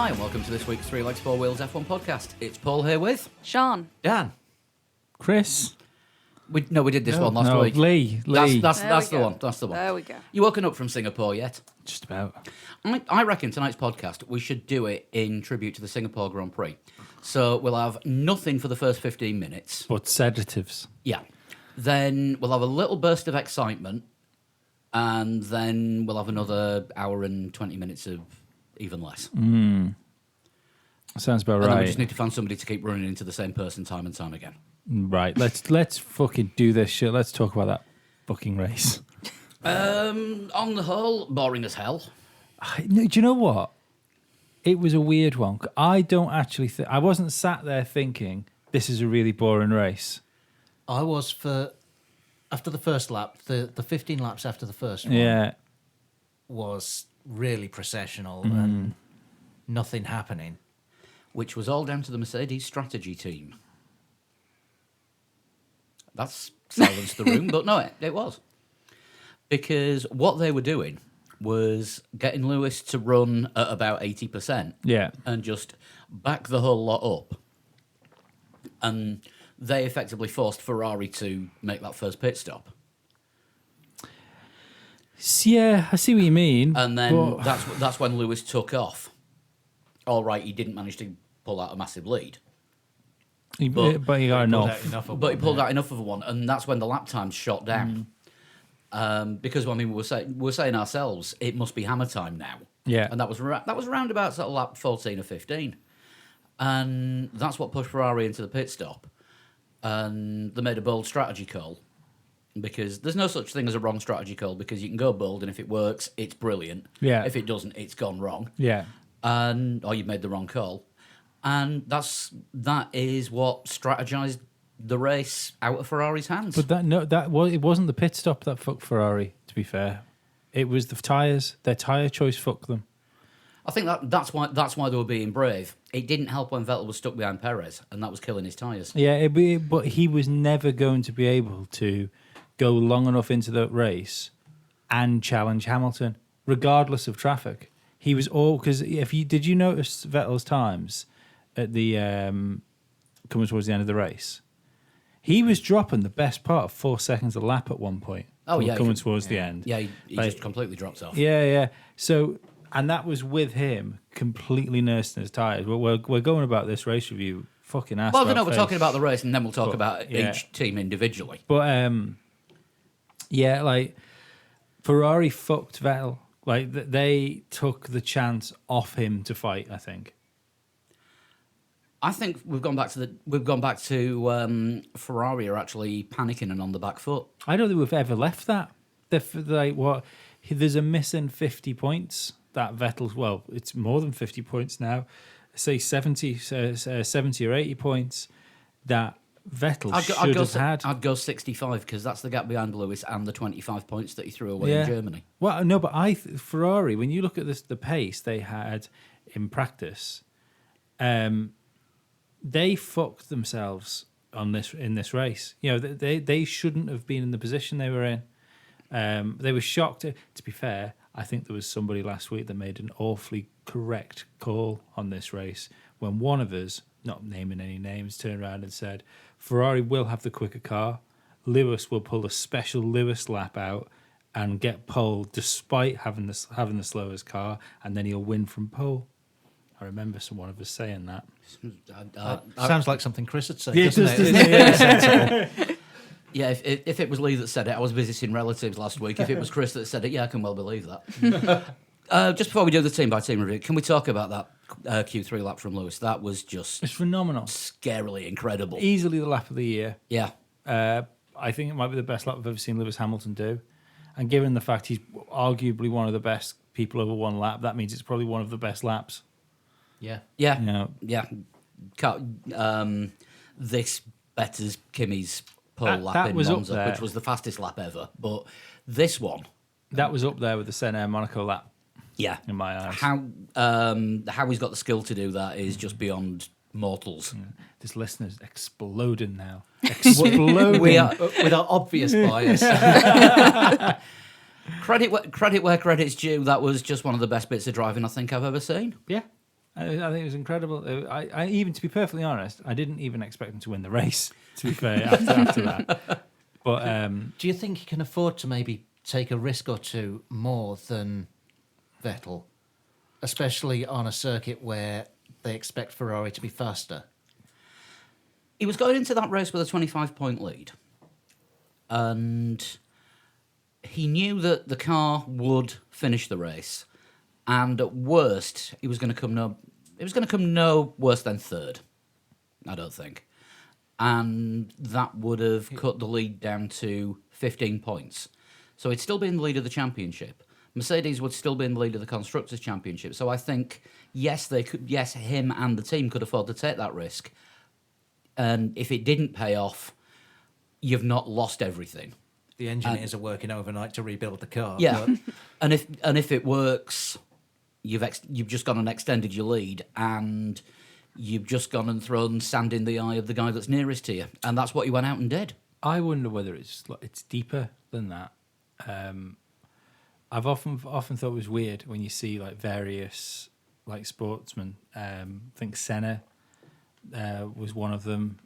Hi, and welcome to this week's Three Legs, Four Wheels F1 podcast. It's Paul here with... Sean. Dan. Chris. We did this one last week. Lee. That's the go. one. That's the one. There we go. You woken up from Singapore yet? Just about. I reckon tonight's podcast, we should do it in tribute to the Singapore Grand Prix. So we'll have nothing for the first 15 minutes. But sedatives. Yeah. Then we'll have a little burst of excitement. And then we'll have another hour and 20 minutes of even less. Sounds about And then we right. just need to find somebody to keep running into the same person time and time again. Right. Let's fucking do this shit. Let's talk about that fucking race. On the whole, boring as hell. No, do you know what? It was a weird one. I don't actually I wasn't sat there thinking this is a really boring race. I was after the first lap, the 15 laps after the first one Yeah. was really processional and nothing happening. Which was all down to the Mercedes strategy team. That's silenced the room, but no, it was. Because what they were doing was getting Lewis to run at about 80%. Yeah. And just back the whole lot up. And they effectively forced Ferrari to make that first pit stop. Yeah, I see what you mean. And then but- that's when Lewis took off. All right, he didn't manage to pull out a massive lead. but you got Pulled enough. out enough of But he one, pulled yeah. out enough of one, and that's when the lap times shot down. Because I mean, we were saying ourselves, it must be hammer time now. Yeah. And that was around about sort of lap 14 or 15, and that's what pushed Ferrari into the pit stop. And they made a bold strategy call, because there's no such thing as a wrong strategy call, because you can go bold, and if it works, it's brilliant. Yeah. If it doesn't, it's gone wrong. Yeah. Or you've made the wrong call. And that is what strategized the race out of Ferrari's hands. But it wasn't the pit stop that fucked Ferrari, to be fair. It was the tyres. Their tyre choice fucked them. I think that's why they were being brave. It didn't help when Vettel was stuck behind Perez, and that was killing his tyres. Yeah, but he was never going to be able to go long enough into the race and challenge Hamilton, regardless of traffic. He was because did you notice Vettel's times at the coming towards the end of the race? He was dropping the best part of 4 seconds a lap at one point. Oh, yeah, coming towards the end. Yeah, he Like- just completely dropped off. Yeah. So, and that was with him completely nursing his tyres. We're going about this race review fucking ass. Well, no, about we're face. talking about the race, and then we'll talk But, about yeah. each team individually. But yeah, like Ferrari fucked Vettel. Like they took the chance off him to fight. I think. I think we've gone back to Ferrari are actually panicking and on the back foot. I don't think we've ever left that. Like what? There's a missing 50 points that Vettel's. Well, it's more than 50 points now. Say 70 or 80 points that Vettel should have had. I'd go 65 because that's the gap behind Lewis and the 25 points that he threw away in Germany. Well, no, but Ferrari. When you look at the pace they had in practice, they fucked themselves in this race. You know, they shouldn't have been in the position they were in. They were shocked. To be fair, I think there was somebody last week that made an awfully correct call on this race when one of us, not naming any names, turned around and said, Ferrari will have the quicker car. Lewis will pull a special Lewis lap out and get pole despite having the slowest car, and then he'll win from pole. I remember one of us saying that. Sounds like something Chris would say, Yeah, it doesn't does, it? Yeah, if it was Lee that said it, I was visiting relatives last week. If it was Chris that said it, yeah, I can well believe that. Just before we do the team-by-team review, can we talk about that Q3 lap from Lewis? That was just It's phenomenal. scarily incredible. Easily the lap of the year. Yeah. I think it might be the best lap I've ever seen Lewis Hamilton do. And given the fact he's arguably one of the best people over one lap, that means it's probably one of the best laps. Yeah. Yeah. You know, Yeah. This betters Kimi's pole lap that in was up Monza, there. which was the fastest lap ever. But this one, that was up there with the Senna Monaco lap yeah, in my eyes. how he's got the skill to do that is just beyond mortals. This listener's exploding now. Exploding. We are With our obvious bias. credit where credit's due. That was just one of the best bits of driving I think I've ever seen. Yeah. I think it was incredible. I even, to be perfectly honest, I didn't even expect him to win the race. To be fair, after that, but Do you think he can afford to maybe take a risk or two more than Vettel, especially on a circuit where they expect Ferrari to be faster? He was going into that race with a 25-point lead, and he knew that the car would finish the race, and at worst, he was going to come no worse than third. I don't think, and that would have cut the lead down to 15 points. So he'd still be in the lead of the championship. Mercedes would still be in the lead of the constructors' championship. So I think yes, him and the team could afford to take that risk. And if it didn't pay off, you've not lost everything. The engineers are working overnight to rebuild the car. Yeah, but and if it works, you've just gone and extended your lead, and you've just gone and thrown sand in the eye of the guy that's nearest to you, and that's what you went out and did. I wonder whether it's deeper than that. I've often thought it was weird when you see like various like sportsmen. I think Senna was one of them.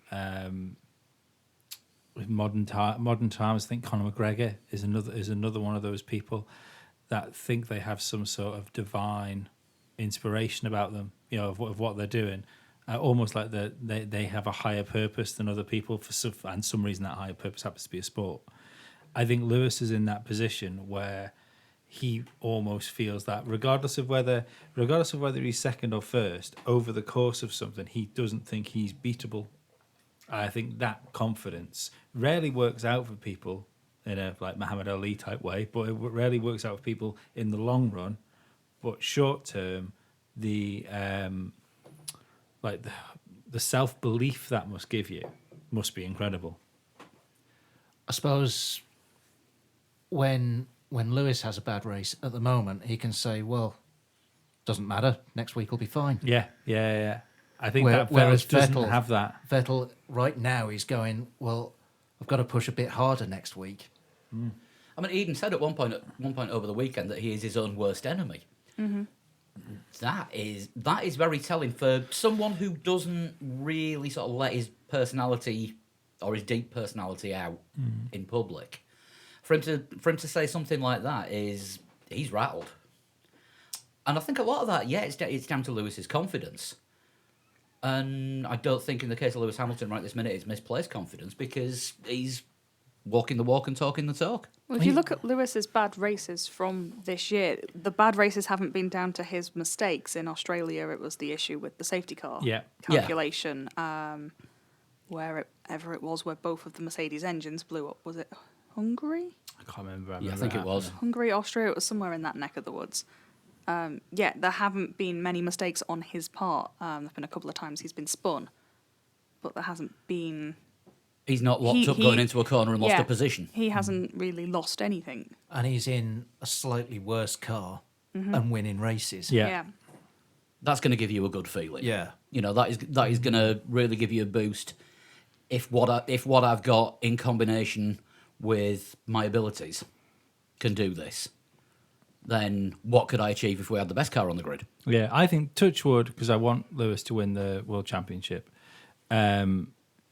With modern times, I think Conor McGregor is another one of those people that think they have some sort of divine inspiration about them, of what they're doing. Almost like they have a higher purpose than other people and some reason that higher purpose happens to be a sport. I think Lewis is in that position where he almost feels that regardless of whether he's second or first, over the course of something, he doesn't think he's beatable. I think that confidence rarely works out for people in a like Muhammad Ali type way, but it rarely works out for people in the long run. But short term, the self belief that must give you must be incredible. I suppose when Lewis has a bad race at the moment, he can say, well, doesn't matter, next week will be fine. Yeah. I think Whereas doesn't Vettel have that. Vettel right now he's going, well, I've got to push a bit harder next week. I mean, he even said at one point over the weekend that he is his own worst enemy. Mm-hmm. That is very telling for someone who doesn't really sort of let his personality or his deep personality out in public. For him to say something like that he's rattled, and I think a lot of that, it's down to Lewis's confidence. And I don't think in the case of Lewis Hamilton right this minute it's misplaced confidence because he's walking the walk and talking the talk. Well, if you look at Lewis's bad races from this year, the bad races haven't been down to his mistakes. In Australia, it was the issue with the safety car calculation, wherever it was where both of the Mercedes engines blew up. Was it Hungary? I can't remember. I think it was. Hungary, Austria, it was somewhere in that neck of the woods. There haven't been many mistakes on his part. There have been a couple of times he's been spun, but there hasn't been... He's not locked up going into a corner and lost a position. He hasn't really lost anything. And he's in a slightly worse car and winning races. Yeah. That's going to give you a good feeling. Yeah. That is going to really give you a boost if what I've got in combination with my abilities can do this. Then what could I achieve if we had the best car on the grid? Yeah, I think touch wood, because I want Lewis to win the World Championship.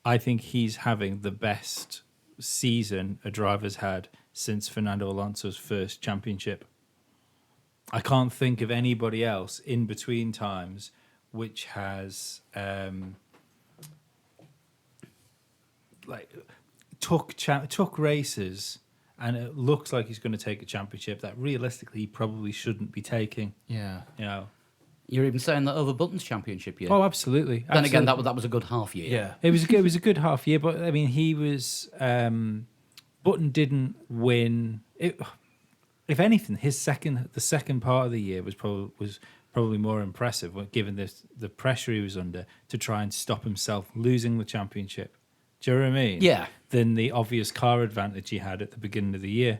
I think he's having the best season a driver's had since Fernando Alonso's first championship. I can't think of anybody else in between times which has took races, and it looks like he's going to take a championship that realistically he probably shouldn't be taking. Yeah. You're even saying that over Button's championship year. Oh, absolutely. Then again, that was a good half year. Yeah. It was a good half year, but I mean, he was Button didn't win. If anything, the second part of the year was probably more impressive, given the pressure he was under to try and stop himself losing the championship. Do you know what I mean? Yeah. Than the obvious car advantage he had at the beginning of the year.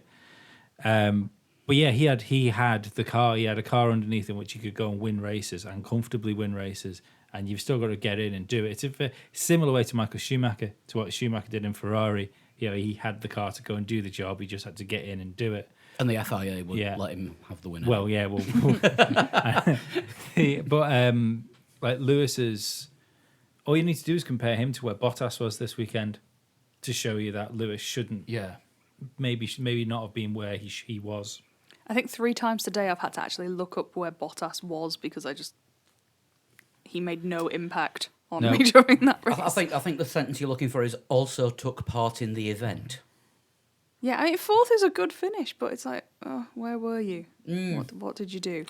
But yeah, he had the car. He had a car underneath him which he could go and win races and comfortably win races. And you've still got to get in and do it. It's a similar way to Michael Schumacher, to what Schumacher did in Ferrari. He had the car to go and do the job. He just had to get in and do it. And the FIA would Yeah. let him have the win. Well, yeah, well, but like Lewis's, all you need to do is compare him to where Bottas was this weekend to show you that Lewis shouldn't, Yeah. maybe not have been where he was. I think 3 times today I've had to actually look up where Bottas was because he made no impact on No. me during that race. I think the sentence you're looking for is also took part in the event. Yeah, I mean, 4th is a good finish, but it's like, oh, where were you? Mm. What did you do?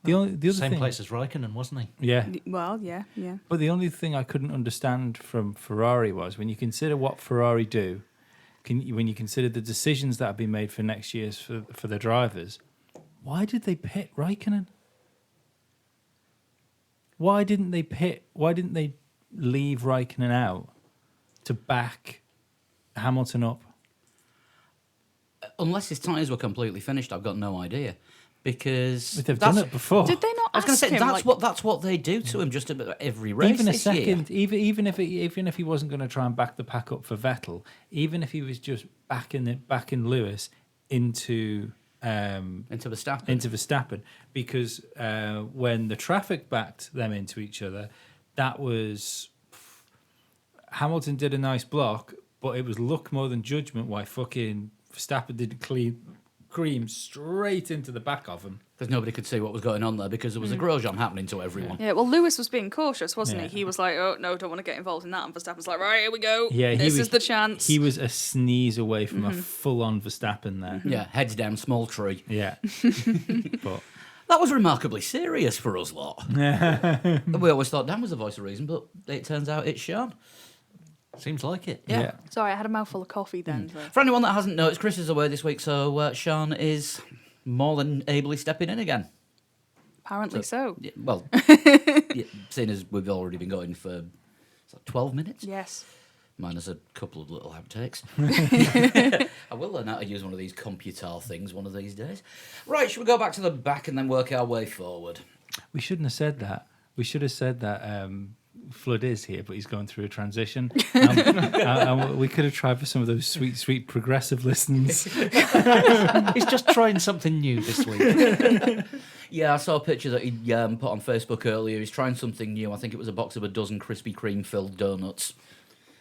The other Same thing, place as Raikkonen, wasn't he? yeah. Well, yeah. But the only thing I couldn't understand from Ferrari was when you consider what Ferrari do, when you consider the decisions that have been made for next year's for the drivers, why did they pit Raikkonen? Why didn't they leave Raikkonen out to back Hamilton up? Unless his tyres were completely finished, I've got no idea. Because If they've done it before. Did they not I was going ask to say him? that's what they do to him just about every race Even a this year. second, even if he wasn't going to try and back the pack up for Vettel, even if he was just backing Lewis into Into Verstappen. into Verstappen, because when the traffic backed them into each other, that was Hamilton did a nice block, but it was luck more than judgment why fucking Verstappen didn't cream straight into the back of him. Because nobody could see what was going on there because there was a Grosjean happening to everyone. Yeah, well, Lewis was being cautious, wasn't Yeah. he? He was like, oh, no, don't want to get involved in that. And Verstappen's like, right, here we go. Yeah, this is the chance. He was a sneeze away from a full-on Verstappen there. Yeah, heads down, small tree. Yeah, but That was remarkably serious for us lot. We always thought Dan was the voice of reason, but it turns out it's Sean. Seems like it. Yeah. Sorry, I had a mouthful of coffee then. So. For anyone that hasn't noticed, Chris is away this week, so Sean is more than ably stepping in again. Apparently so. Yeah, well, seeing as we've already been going for 12 minutes, Yes. minus a couple of little outtakes. I will learn how to use one of these computar things one of these days. Right, should we go back to the back and then work our way forward? we shouldn't have said that. We should have said that Flood is here, but he's going through a transition. And we could have tried for some of those sweet progressive listens. He's just trying something new this week. Yeah, I saw a picture that he put on Facebook earlier. He's trying something new. I think it was a box of a dozen Krispy Kreme filled donuts.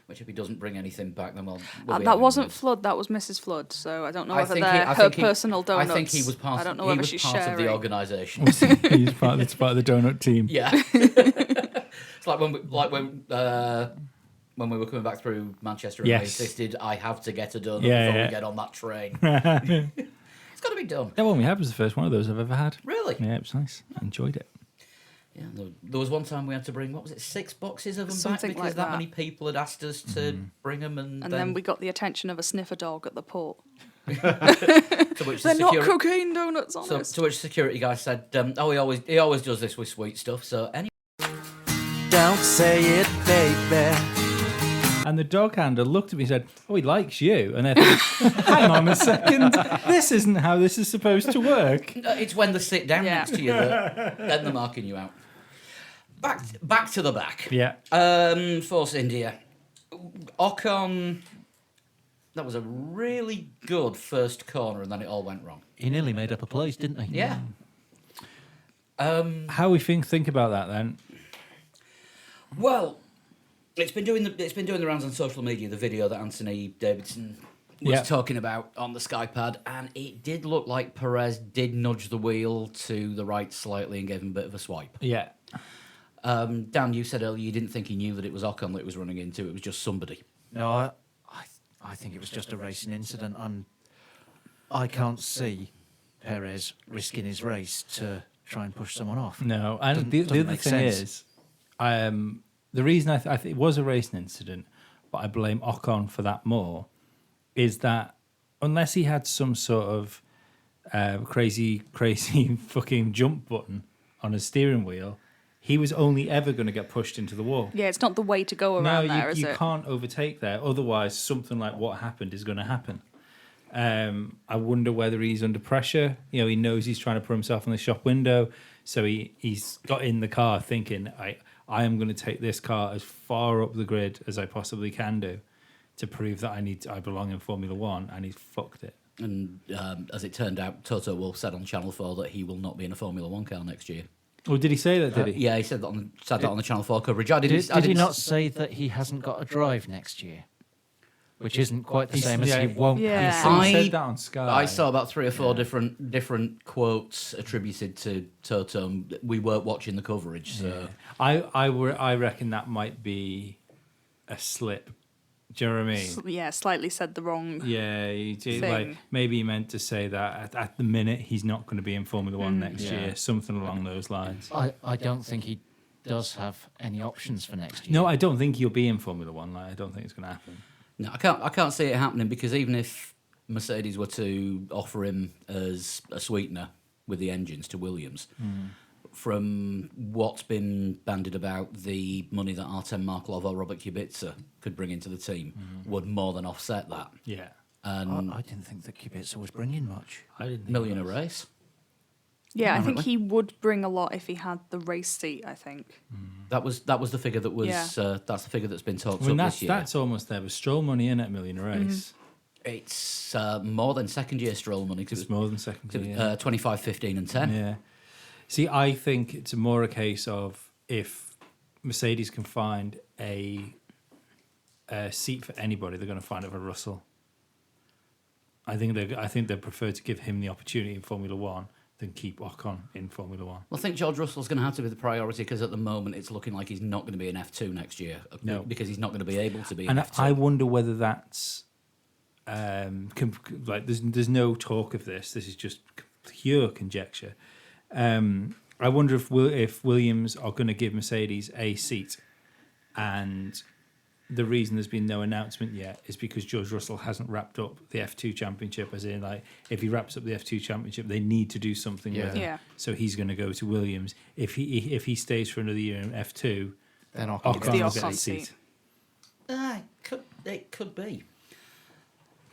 Which, if he doesn't bring anything back, then we'll be That having wasn't them. Flood, that was Mrs. Flood. So I don't know I whether think he- they're I her think he- personal donuts. I think he was part. I don't know he whether was she's part sharing. of the organisation. He's part of the donut team. Yeah, it's like when we were coming back through Manchester and I Yes. insisted I have to get a donut Yeah, before yeah. we get on that train. It's got to be done. That one we had was the first one of those I've ever had. Really? Yeah, it was nice. I enjoyed it. Yeah. There was one time we had to bring 6 boxes of them Something back because like that that. many people had asked us to bring them, and then we got the attention of a sniffer dog at the port. to which They're the not security. cocaine donuts, So, honest. to which security guy said, "Oh, he always does this with sweet stuff." So anyway, Don't say it, baby. And the dog handler looked at me and said, "Oh, he likes you." And I thought, hang on a second. This isn't how this is supposed to work. it's when they sit down Yeah. next to you that then they're marking you out. Back to the back. Yeah. Force India. Ocon. That was a really good first corner, and then it all went wrong. He nearly made up a place, didn't he? Yeah. How we think about that then? Well, it's been doing the rounds on social media. The video that Anthony Davidson was Yeah. talking about on the SkyPad, and it did look like Perez did nudge the wheel to the right slightly and gave him a bit of a swipe. Yeah. Dan, you said earlier you didn't think he knew that it was Ocon that it was running into. It was just somebody. No, I think it was just a racing incident, and I can't see Perez risking his race to try and push someone off. No, and Doesn't- the doesn't other make thing sense. is, the reason I think it was a racing incident, but I blame Ocon for that more, is that unless he had some sort of crazy fucking jump button on his steering wheel, he was only ever going to get pushed into the wall. Yeah, it's not the way to go No, around there, is you it? can't overtake there. Otherwise, something like what happened is going to happen. I wonder whether he's under pressure. You know, he knows he's trying to put himself in the shop window, so he's got in the car thinking, I am going to take this car as far up the grid as I possibly can do to prove that I belong in Formula One, and he's fucked it. And as it turned out, Toto Wolff said on Channel 4 that he will not be in a Formula One car next year. Oh, did he say that? Did he? Yeah, he said that on the Channel 4 coverage. I Did didn't, he not say that he hasn't got a drive next year? Which isn't quite the same as yeah, he won't Yeah. have. He I- said that on Sky. I saw about 3 or 4 different quotes attributed to Toto. We weren't watching the coverage, so I reckon that might be a slip. Do you know what I mean? Yeah, slightly said the wrong. Yeah, Thing. like maybe he meant to say that at the minute he's not going to be in Formula One next Yeah. year, something along those lines. I don't think he does have any options for next year. No, I don't think he'll be in Formula One. Like, I don't think it's going to happen. no, I can't see it happening because even if Mercedes were to offer him as a sweetener with the engines to Williams, from what's been bandied about, the money that Artem Markelov or Robert Kubica could bring into the team would more than offset that. Yeah, And I didn't think that Kubica was bringing much. I didn't think million it a was. race. Yeah, I Oh, think really? he would bring a lot if he had the race seat. I think. That was the figure that was Yeah. that's the figure that's been talked I mean, up that's this year. that's almost there. With Stroll money in at million a race, It's more than second year Stroll money because it's more than second it was year. 25, 15 and 10. Yeah. See, I think it's more a case of if Mercedes can find a seat for anybody, they're going to find it for Russell. I think they prefer to give him the opportunity in Formula One than keep Ocon in Formula One. Well, I think George Russell's going to have to be the priority because at the moment it's looking like he's not going to be in F2 next year. No. Because he's not going to be able to be in And F2. I wonder whether that's like there's no talk of this. This is just pure conjecture. I wonder if Williams are going to give Mercedes a seat, and the reason there's been no announcement yet is because George Russell hasn't wrapped up the F2 championship. As in, like, if he wraps up the F2 championship, they need to do something with him. Yeah. So he's going to go to Williams. If he stays for another year in F2, Then Ocon Ocon the will Ocon get a seat. seat. it could be.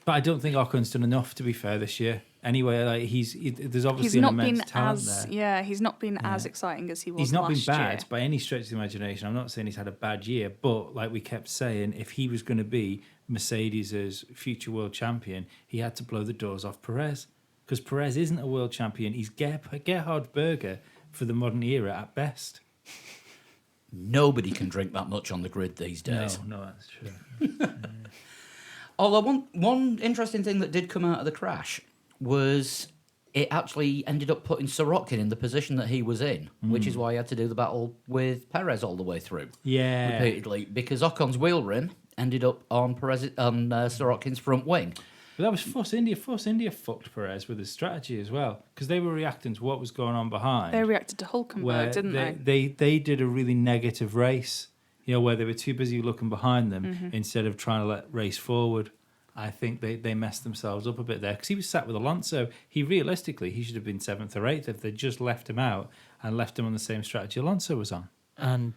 But I don't think Ocon's done enough, to be fair, this year. Anyway, like there's obviously He's an not immense been talent as there. yeah. He's not been Yeah. as exciting as he was. He's not been last bad year. by any stretch of the imagination. I'm not saying he's had a bad year, but like we kept saying, if he was going to be Mercedes' future world champion, he had to blow the doors off Perez. Because Perez isn't a world champion. He's Gerhard Berger for the modern era at best. Nobody can drink that much on the grid these days. No, that's true. Although one interesting thing that did come out of the crash was it actually ended up putting Sorokin in the position that he was in, which is why he had to do the battle with Perez all the way through. Yeah. Repeatedly, because Ocon's wheel rim ended up on Sorokin's front wing. But that was Force India. Force India fucked Perez with his strategy as well, because they were reacting to what was going on behind. They reacted to Hulkenberg, didn't they? They did a really negative race, where they were too busy looking behind them instead of trying to let race forward. I think they messed themselves up a bit there because he was sat with Alonso. He should have been 7th or 8th if they just left him out and left him on the same strategy Alonso was on. And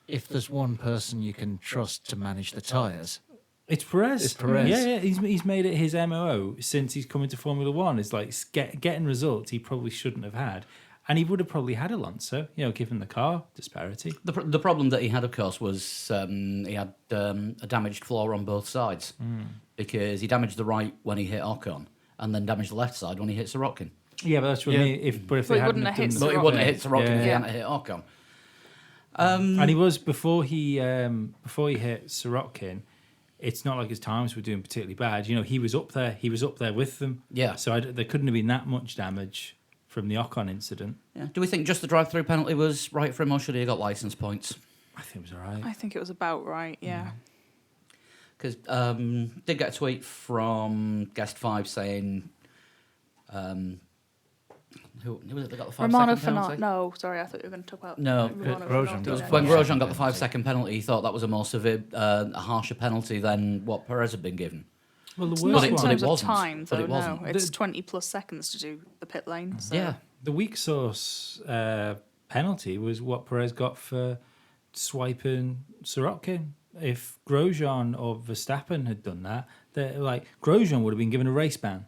if there's one person you can trust to manage the tyres, It's Perez. It's Perez. Yeah. He's made it his MO since he's come into Formula One. It's like getting results he probably shouldn't have had. And he would have probably had Alonso, given the car disparity. The problem that he had, of course, was he had a damaged floor on both sides because he damaged the right when he hit Ocon and then damaged the left side when he hit Sorokin. Yeah, but that's what I mean. If But they he hadn't wouldn't have have hit done But he wouldn't have hit Sorokin if he Yeah. hadn't hit Ocon. and he was before he hit Sorokin. It's not like his times were doing particularly bad. He was up there. He was up there with them. Yeah. So there couldn't have been that much damage from the Ocon incident. Yeah. Do we think just the drive-through penalty was right for him, or should he have got licence points? I think it was all right. I think it was about right. Yeah. Because did get a tweet from Guest 5 saying, who was it that got the 5 Romano second penalty? Fernand. No, sorry, I thought you were going to talk about No, Romano Grosjean Fernand, got It was yeah. when Yeah. Grosjean got the 5-second penalty, he thought that was a more severe, a harsher penalty than what Perez had been given. Well, the It's worst not But in it one, terms of wasn't. time, But though. it wasn't. No, it's The- 20 plus seconds to do the pit lane. So. Yeah. the weak sauce penalty was what Perez got for swiping Sorokin. If Grosjean or Verstappen had done that, Grosjean would have been given a race ban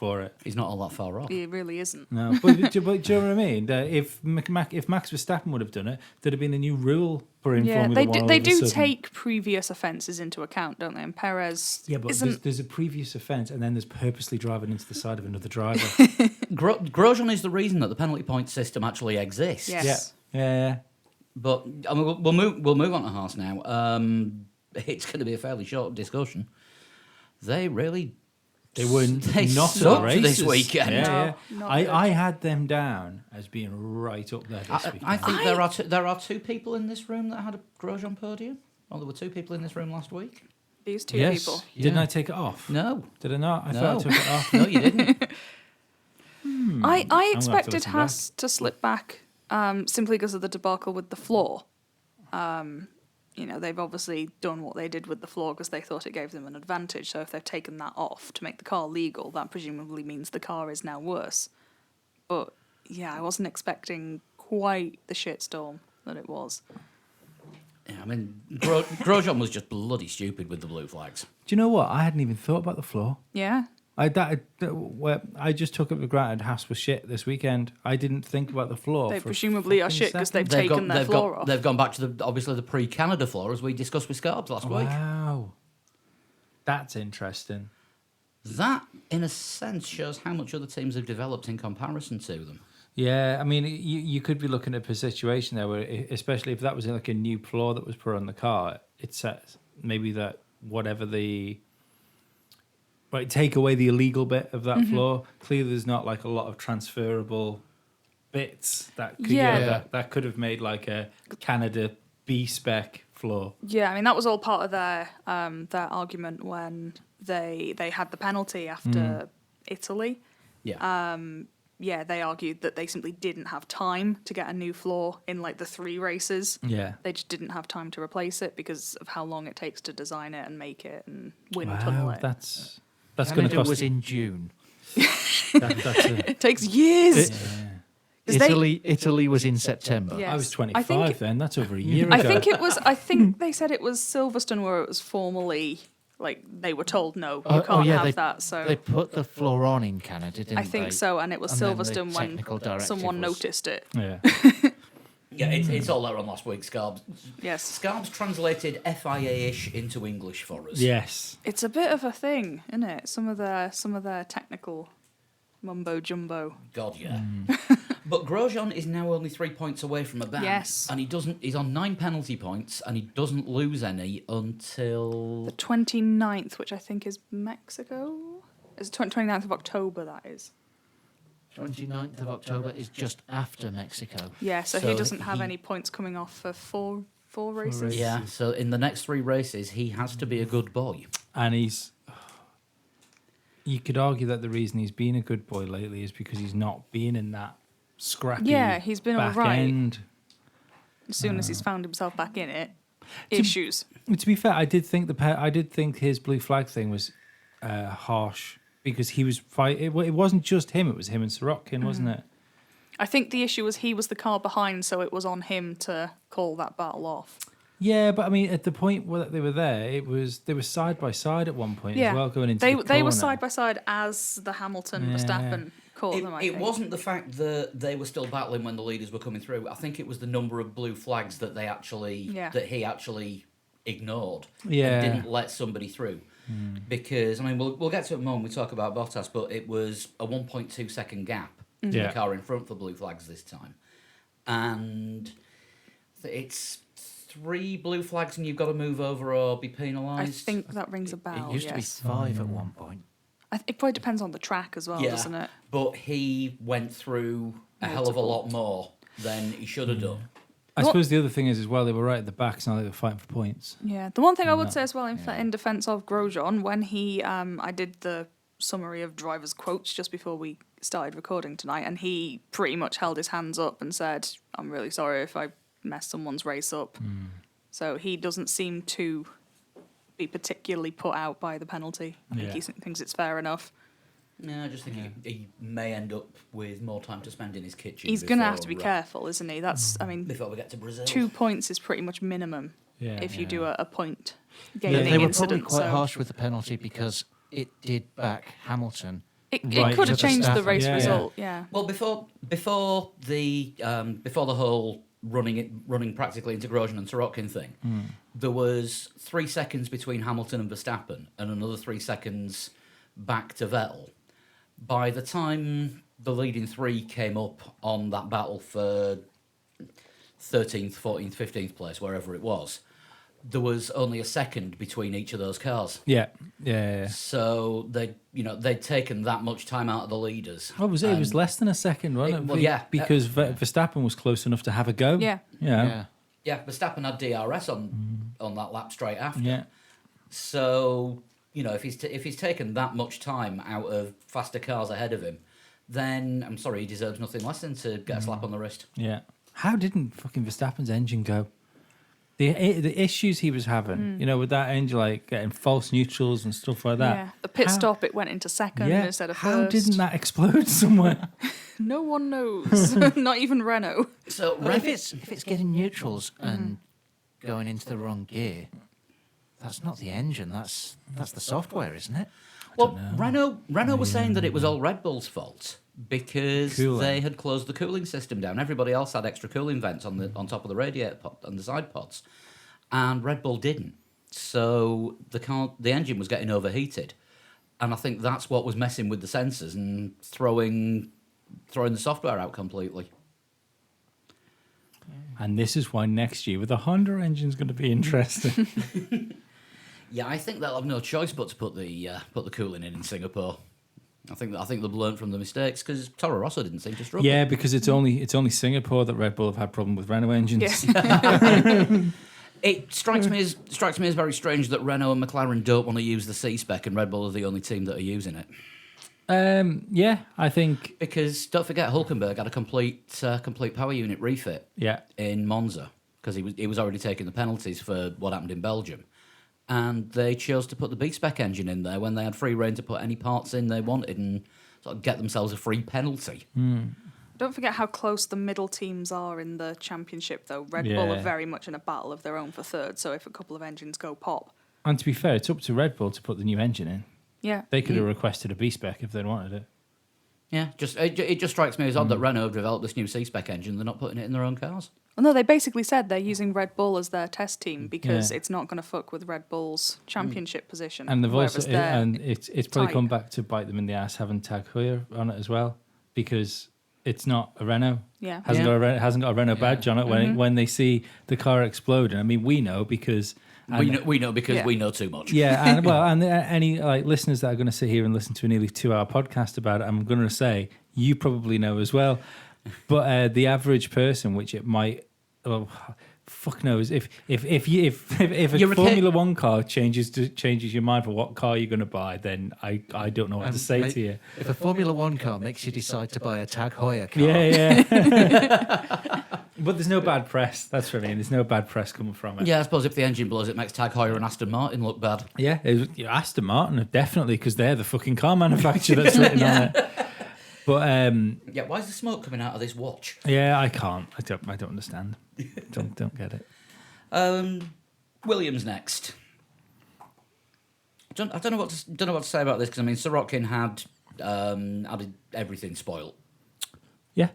for it. He's not all that far off. It really isn't. No, but do you know what I mean? If Max Verstappen would have done it, there'd have been a new rule for in Yeah, Formula they One. do, all they of a do sudden. take previous offences into account, don't they? And Perez Yeah, but isn't. there's a previous offence, and then there's purposely driving into the side of another driver. Grosjean is the reason that the penalty point system actually exists. Yes. Yeah. But I mean, we'll move on to Haas now. It's going to be a fairly short discussion. They really They were They not sucked at races. this weekend. Yeah, No, yeah. not I had them down as being right up there this weekend. I think there are two people in this room that had a Grosjean podium. Well, there were two people in this room last week. These two yes. people. Didn't Yeah. I take it off? No, Did I not? I no, thought I took it off. no, you didn't. I gonna have to expected listen Haas to slip back simply because of the debacle with the floor. They've obviously done what they did with the floor because they thought it gave them an advantage. So if they've taken that off to make the car legal, that presumably means the car is now worse. But yeah, I wasn't expecting quite the shitstorm that it was. Yeah, I mean, Grosjean was just bloody stupid with the blue flags. Do you know what? I hadn't even thought about the floor. Yeah. I just took it for granted Haas was shit this weekend. I didn't think about the floor. They for a presumably are fucking shit because second. they've taken their floor off. They've gone back to obviously the pre-Canada floor as we discussed with Scarbs last week. Wow. That's interesting. That, in a sense, shows how much other teams have developed in comparison to them. Yeah, I mean, you could be looking at a situation there where, especially if that was like a new floor that was put on the car, it says maybe that whatever the... Right, take away the illegal bit of that floor. Clearly, there's not like a lot of transferable bits that could, that could have made like a Canada B spec floor. Yeah, I mean that was all part of their argument when they had the penalty after Italy. Yeah. Yeah, they argued that they simply didn't have time to get a new floor in like the 3 races. Yeah. They just didn't have time to replace it because of how long it takes to design it and make it and wind tunnel Wow, it. that's going to Canada cost. was in June. That's a, It takes years. 'Cause they- Italy was in September. Yeah. I was Yes. 25 I think- then. That's over a year ago. I think it was. I think they said it was Silverstone where it was formally like they were told no, you can't have that. So They put the floor on in Canada, didn't they? I think so, and it was And then the Silverstone technical when directive someone was- noticed it. Yeah. Yeah, it's all there on last week, Scarbs. Yes, Scarbs translated FIA-ish into English for us. Yes. it's a bit of a thing, isn't it? Some of their technical mumbo jumbo. God, yeah. But Grosjean is now only 3 points away from a ban. Yes. And he's on 9 penalty points, and he doesn't lose any until... The 29th, which I think is Mexico. It's 29th of October. That is. 29th of October is just after Mexico. Yeah, so he So doesn't have he- any points coming off for four races. races. Yeah, so in the next 3 races, he has to be a good boy. And he's. You could argue that the reason he's been a good boy lately is because he's not been in that scrappy. Yeah, he's been back alright. end. As soon as he's found himself back in it, issues. To be fair, I did think his blue flag thing was harsh because he was fight. It wasn't just him; it was him and Sorokin, wasn't it? I think the issue was he was the car behind, so it was on him to call that battle off. Yeah, but I mean, at the point where they were there, they were side by side at one point as well, going into they the they were corner. side by side as the Hamilton Yeah. Verstappen caught them. I It think. wasn't the fact that they were still battling when the leaders were coming through. I think it was the number of blue flags that he actually ignored Yeah. and didn't let somebody through. Because I mean, we'll get to it in a moment. We talk about Bottas, but it was a 1.2 second gap to Yeah. the car in front for blue flags this time, and it's 3 blue flags, and you've got to move over or be I penalised. think that rings a bell. It used to be yes. 5 at one point. It probably depends on the track as well, doesn't it? But he went through a hell of a lot more than he should have done. I What- suppose the other thing is as well, they were right at the back, it's not like they were fighting for points. Yeah. The one thing I would No. say as well in defence of Grosjean, when he, I did the summary of drivers' quotes just before we started recording tonight, and he pretty much held his hands up and said, "I'm really sorry if I messed someone's race up." So he doesn't seem to be particularly put out by the penalty. I think Yeah. he thinks it's fair enough. Yeah, I just think he may end up with more time to spend in his kitchen. He's going to have to be before, careful, isn't he? That's, I mean, before we get to Brazil. 2 points is pretty much minimum Yeah. if you do a point Yeah, gaining they were incident. probably quite so- harsh with the penalty because it did back Hamilton It Right, could have to changed the Verstappen. race Yeah, yeah. result. Yeah. Well, before the whole running practically into Grosjean and Sorokin thing, there was 3 seconds between Hamilton and Verstappen, and another 3 seconds back to Vettel. By the time the leading three came up on that battle for 13th, 14th, 15th place, wherever it was, there was only a second between each of those cars. Yeah. Yeah. So they'd taken that much time out of the leaders. What was it? It was less than a second, wasn't it? well, yeah. Because Verstappen was close enough to have a go. Yeah. Yeah. Yeah, Verstappen had DRS on that lap straight after. Yeah. So if he's taken that much time out of faster cars ahead of him, then I'm sorry, he deserves nothing less than to get a slap on the wrist. Yeah. How didn't fucking Verstappen's engine go? The issues he was having, with that engine, like getting false neutrals and stuff like that. Yeah. The pit How- stop, it went into second Yeah. instead of How first. didn't that explode somewhere? No one knows. Not even Renault. So Well, if it's getting neutrals and going into the wrong gear, that's not the engine. That's the software, isn't it? well, Renault was saying that it was all Red Bull's fault because Cooling. they had closed the cooling system down. Everybody else had extra cooling vents on top of the radiator pod, on the side pods, and Red Bull didn't. So the engine was getting overheated, and I think that's what was messing with the sensors and throwing the software out completely. And this is why next year with the Honda engine's going to be interesting. Yeah, I think they'll have no choice but to put the cooling in Singapore. I think they've learned from the mistakes because Toro Rosso didn't seem to struggle. Yeah, because it's only Singapore that Red Bull have had problem with Renault engines. Yeah. It strikes me as very strange that Renault and McLaren don't want to use the C spec, and Red Bull are the only team that are using it. Yeah, I think Because don't forget, Hulkenberg had a complete power unit refit in Monza because he was already taking the penalties for what happened in Belgium, and they chose to put the B spec engine in there when they had free rein to put any parts in they wanted and sort of get themselves a free penalty. Don't forget how close the middle teams are in the championship, though. Red Bull Yeah. are very much in a battle of their own for third, so if a couple of engines go pop. And to be fair, it's up to Red Bull to put the new engine in. Yeah. They could have requested a B spec if they'd wanted it. Yeah, it just strikes me as odd that Renault have developed this new C spec engine. They're not putting it in their own cars. Well, no, they basically said they're using Red Bull as their test team because Yeah. it's not going to fuck with Red Bull's championship position. And they've also whereas they're- and it's probably tight. come back to bite them in the ass having Tag Heuer on it as well because it's not a Renault. Yeah. Hasn't got a Renault badge on it when they see the car exploding. I mean, we know because We know because Yeah. we know too much. yeah, and any listeners that are going to sit here and listen to a nearly 2-hour podcast about it, I'm going to say you probably know as well. But the average person, which it might, fuck knows if a You're Formula One car changes your mind for what car you're going to buy, then I don't know what to say to you. If a Formula One car makes you decide to buy a Tag Heuer car, Yeah. But there's no bad press. That's what I mean. There's no bad press coming from it. Yeah, I suppose if the engine blows, it makes Tag Heuer and Aston Martin look bad. Yeah, Aston Martin definitely because they're the fucking car manufacturer that's written on it. But Yeah, why is the smoke coming out of this watch? yeah, I can't. I don't understand. don't get it. Williams next. I don't know what to say about this because I mean Sorokin had everything spoiled. Yeah.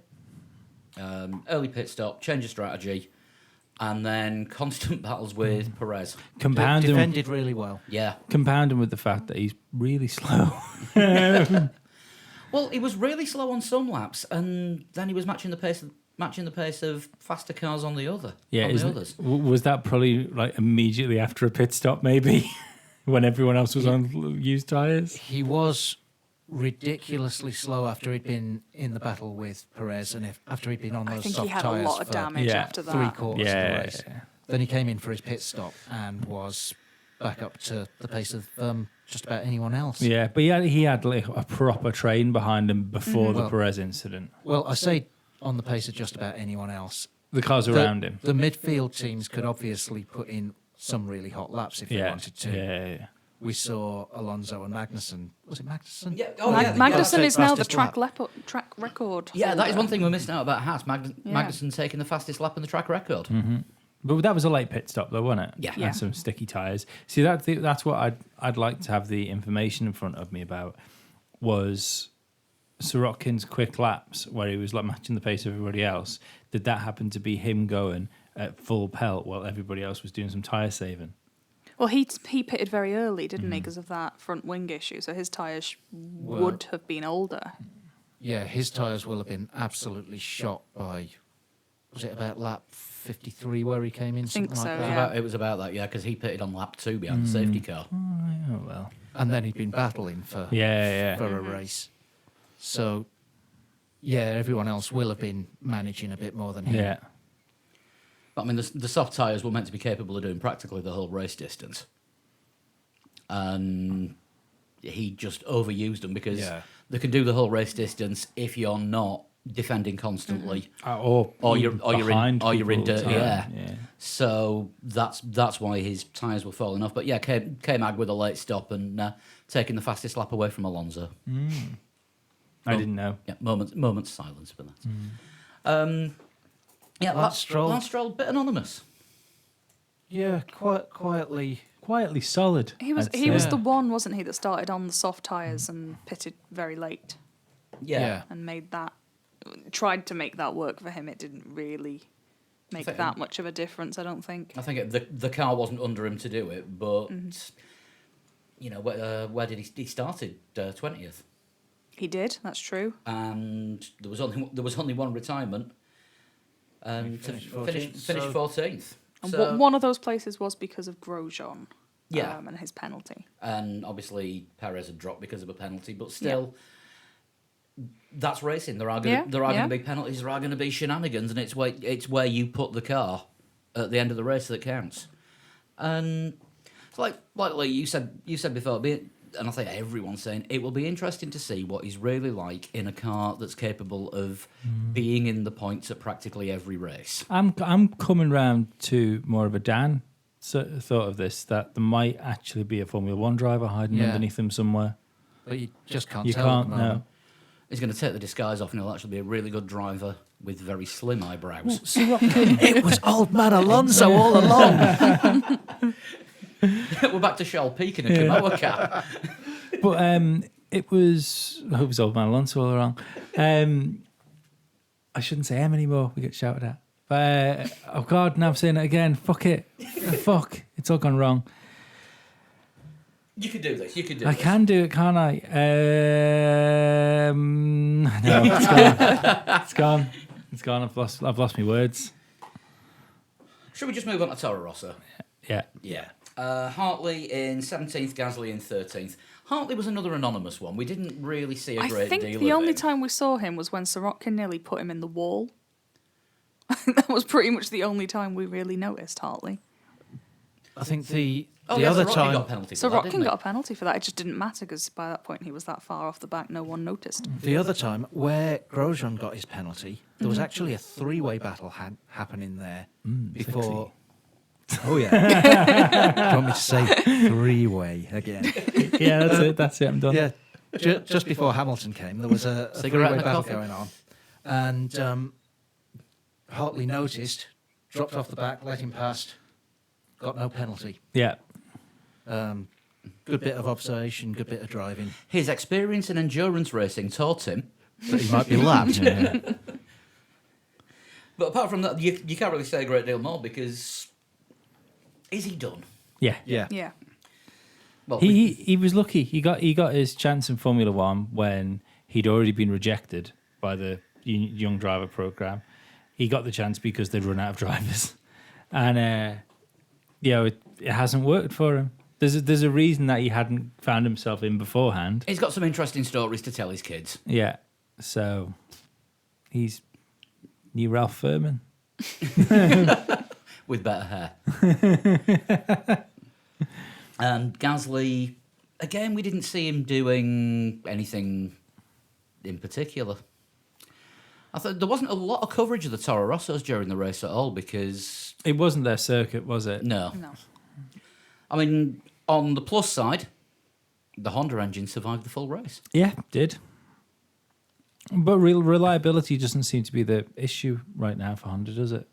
Early pit stop, change of strategy, and then constant battles with Perez. Compounding defended really well. Yeah. with the fact that he's really slow. Well, he was really slow on some laps, and then he was matching the pace of faster cars on the other. Yeah, on the others. was that probably like immediately after a pit stop, maybe when everyone else was on used tires? He was ridiculously slow after he'd been in the battle with Perez and after he'd been on I those think soft he had a tyres lot of for damage Yeah, after that. 3/4 of Yeah. the race. Then he came in for his pit stop and was back up to the pace of just about anyone else. Yeah, but he had like a proper train behind him before the Well- Perez incident. Well, I say on the pace of just about anyone else. The cars around him. The midfield teams could obviously put in some really hot laps if they Yeah, wanted to. yeah. We saw Alonso and Magnussen. Was it Magnussen? Yeah. Oh, Mag- yeah. Magnussen is now the Fastest lap. track record. Yeah, that is holder. one thing we're missing out about Haas. Yeah. Magnussen taking the fastest lap in the track record. But that was a late pit stop, though, wasn't it? Yeah. And Yeah. some sticky tires. See, that's what I'd like to have the information in front of me about. was Sirotkin's quick laps, where he was like matching the pace of everybody else. Did that happen to be him going at full pelt while everybody else was doing some tyre saving? Well, he pitted very early, didn't he, because of that front wing issue. So his tyres would have been older. Yeah, his tyres will have been absolutely shot by, was it about lap 53 where he came in? Think Something like so, that. yeah. It was about that, yeah, because he pitted on lap 2 behind the safety car. Oh, well. And then he'd been battling for Yeah. for a race. So, yeah, everyone else will have been managing a bit more than him. Yeah. But I mean, the soft tyres were meant to be capable of doing practically the whole race distance. And he just overused them because Yeah. they can do the whole race distance if you're not defending constantly. Or you're in people dirty time, air. Yeah. So that's why his tyres were falling off. But yeah, K-Mag with a late stop and taking the fastest lap away from Alonso. I didn't know. Yeah, moments of silence for that. Yeah, Lance Stroll. Lance Stroll, bit anonymous. Yeah, quietly. Quietly solid. He was I'd he was say. the one, wasn't he, that started on the soft tyres and pitted very late Yeah. and tried to make that work for him. It didn't really make think- that much of a difference, I don't think. I think the car wasn't under him to do it, but you know where did he started 20th, He did, that's true. and there was only one retirement, and He finished finished 14th, 14th. And So, one of those places was because of Grosjean Yeah. and his penalty. and obviously Perez had dropped because of a penalty, but still. That's racing. There are going Yeah. to be penalties. There are going to be shenanigans, and it's where you put the car at the end of the race that counts. And it's like Lee, you said before, and I think everyone's saying it will be interesting to see what he's really like in a car that's capable of being in the points at practically every race. I'm coming round to more of a Dan thought of this, that there might actually be a Formula One driver hiding Yeah. underneath him somewhere. But you just can't You tell at can't the know. moment. He's going to take the disguise off, and he'll actually be a really good driver with very slim eyebrows. It was old man Alonso all along. We're back to Charles Peak in a Kimoa cap. But it was old man Alonso all along. I shouldn't say M anymore. We get shouted at. Oh God! Now I'm saying it again. Fuck it. Fuck. It's all gone wrong. You could do this. You could do I this. can do it, can't I? No, it's gone. It's gone. It's gone. I've lost my words. Should we just move on to Toro Rosso? Yeah. Yeah. Hartley in 17th, Gasly in 13th. Hartley was another anonymous one. We didn't really see a I great think deal the of only him. time we saw him was when Sirotkin nearly put him in the wall. That was pretty much the only time we really noticed Hartley. I think the yeah, other Sirotkin time. got a penalty for that, Sirotkin didn't got a penalty for that. It just didn't matter because by that point he was that far off the back, no one noticed. The other time where Grosjean got his penalty, there was actually a three-way battle happening there before. Oh yeah. Do you want me to say three-way again? Yeah, that's it. I'm done. Yeah. Just before Hamilton came, there was a Cigarette three-way and a battle coffee. going on, and Hartley noticed, dropped off the back, let him past, got no penalty. Yeah. Good bit of observation, good bit of driving. His experience in endurance racing taught him. But he might be lapped. But apart from that, you can't really say a great deal more because is he done? Yeah. Yeah. Yeah. Well, He was lucky. He got his chance in Formula One when he'd already been rejected by the young driver program. He got the chance because they'd run out of drivers, and it hasn't worked for him. There's a reason that he hadn't found himself in beforehand. he's got some interesting stories to tell his kids. Yeah, so he's new Ralph Furman. With better hair. And Gasly, again, we didn't see him doing anything in particular. I thought there wasn't a lot of coverage of the Toro Rossos during the race at all because, It wasn't their circuit, was it? no. No. I mean, on the plus side, the Honda engine survived the full race. Yeah, did. But reliability doesn't seem to be the issue right now for Honda, does it?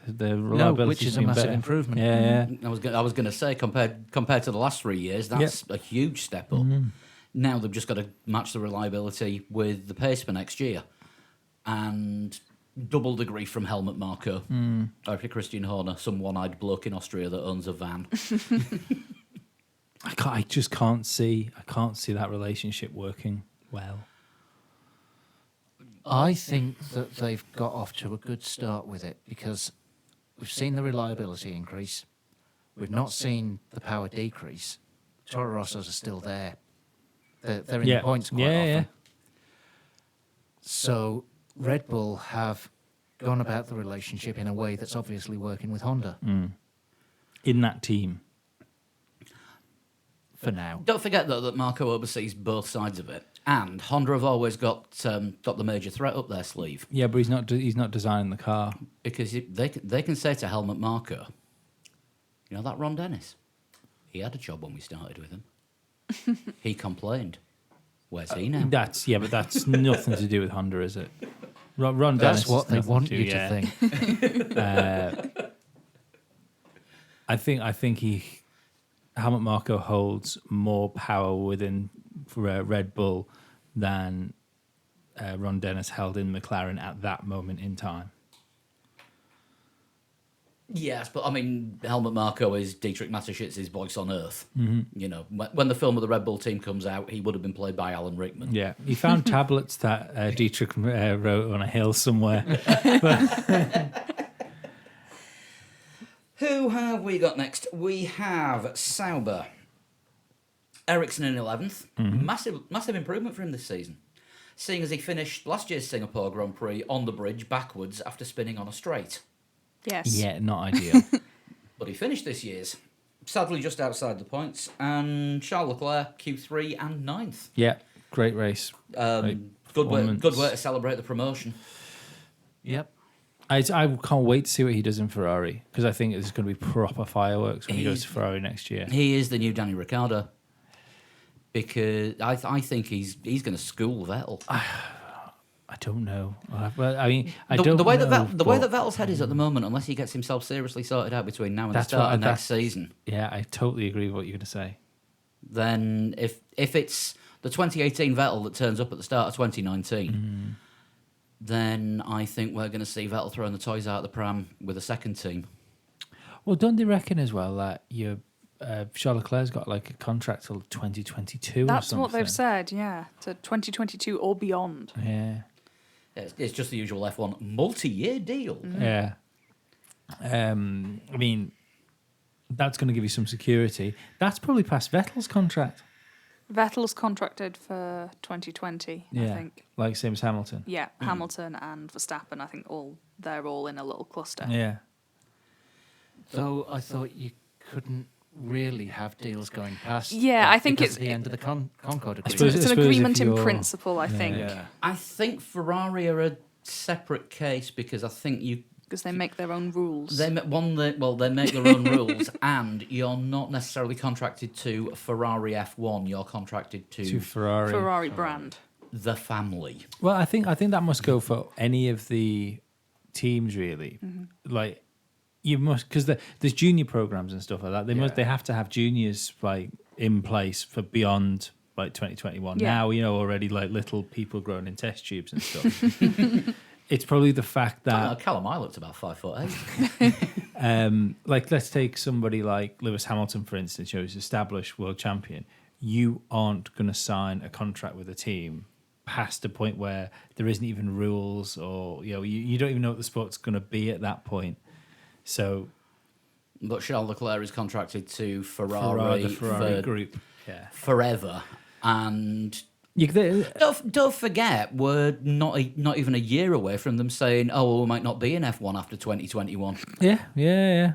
The reliability which is a massive improvement. Yeah, yeah. I was going to say compared to the last 3 years, that's a huge step up. Now they've just got to match the reliability with the pace for next year. And double degree from Helmut Marko. After Christian Horner, some one-eyed bloke in Austria that owns a van. I just can't see that relationship working well. I think that they've got off to a good start with it because we've seen the reliability increase. We've not seen the power decrease. Toro Rossos are still there. They're in the points quite often. Yeah. So Red Bull have gone about the relationship in a way that's obviously working with Honda In that team. for now. Don't forget, though, that Marko oversees both sides of it. And Honda have always got the major threat up their sleeve. Yeah, but he's not designing the car. Because they can say to Helmut Marko, you know that Ron Dennis? He had a job when we started with him. He complained. Where's he now? But that's nothing to do with Honda, is it? Ron Dennis. That's what they nothing want to, you yeah. to think. I think Helmut Marko holds more power within Red Bull than Ron Dennis held in McLaren at that moment in time. Yes, but I mean, Helmut Marko is Dietrich Mateschitz's voice on earth. Mm-hmm. You know, when the film of the Red Bull team comes out, he would have been played by Alan Rickman. Yeah, he found tablets that Dietrich wrote on a hill somewhere. Who have we got next? We have Sauber. Ericsson in 11th. Massive improvement for him this season. Seeing as he finished last year's Singapore Grand Prix on the bridge backwards after spinning on a straight. Yes. Yeah, not ideal. But he finished this year's, sadly just outside the points, and Charles Leclerc, Q3 and 9th. Yeah, great race. Good way to celebrate the promotion. Yep. I can't wait to see what he does in Ferrari because I think there's going to be proper fireworks when he goes to Ferrari next year. He is the new Danny Ricciardo. Because I think he's going to school Vettel. I don't know. Well, I mean, The way that Vettel's head is at the moment, unless he gets himself seriously sorted out between now and the start of next season, Yeah, I totally agree with what you're going to say. then if it's the 2018 Vettel that turns up at the start of 2019, then I think we're going to see Vettel throwing the toys out of the pram with a second team. Well, don't they reckon as well that Charles Leclerc's got like a contract till 2022 or That's something? what they've said, yeah. To 2022 or beyond. Yeah. It's just the usual F1 multi-year deal. Yeah. I mean, that's going to give you some security. That's probably past Vettel's contract. Vettel's contracted for 2020, I think. Like same as Hamilton. Yeah, Hamilton and Verstappen, I think they're all in a little cluster. Yeah. Though I thought you couldn't really have deals going past. Yeah, I think because it's of the end of the Concord It's, agreement. it's I an suppose agreement if in you're- principle, I think, Yeah. I think Ferrari are a separate case because I think because they make their own rules. they make their own rules, and you're not necessarily contracted to Ferrari F1. You're contracted To Ferrari. Ferrari brand. the family. Well, I think that must go for any of the teams, really. Like, you must, because there's junior programs and stuff like that. They have to have juniors like in place for beyond like 2021. Yeah. Now, already like little people growing in test tubes and stuff. It's probably the fact that Callum Ilot's about 5'8". like, let's take somebody like Lewis Hamilton, for instance, who's established world champion. You aren't going to sign a contract with a team past a point where there isn't even rules, or you don't even know what the sport's going to be at that point. So But Charles Leclerc is contracted to Ferrari, the Ferrari for group, yeah. forever, and You, they, don't forget we're not even a year away from them saying, "Oh, well, we might not be in F1 after 2021." yeah.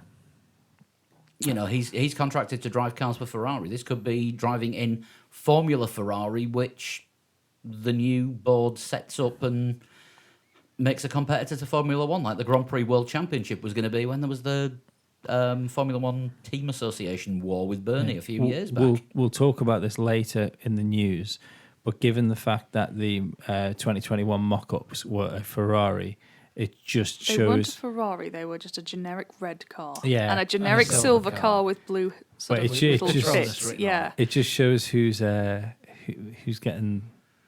He's contracted to drive cars for Ferrari. This could be driving in Formula Ferrari, which the new board sets up and makes a competitor to Formula One, like the Grand Prix World Championship was going to be when there was the Formula One Team Association war with Bernie a few years back. We'll talk about this later in the news, but given the fact that the 2021 mock-ups were a Ferrari, it just They weren't a shows. Ferrari, they were just a generic red car. Yeah, And a generic silver silver car. car with blue sort But of it little just- bits. Yeah. It just shows who's who's getting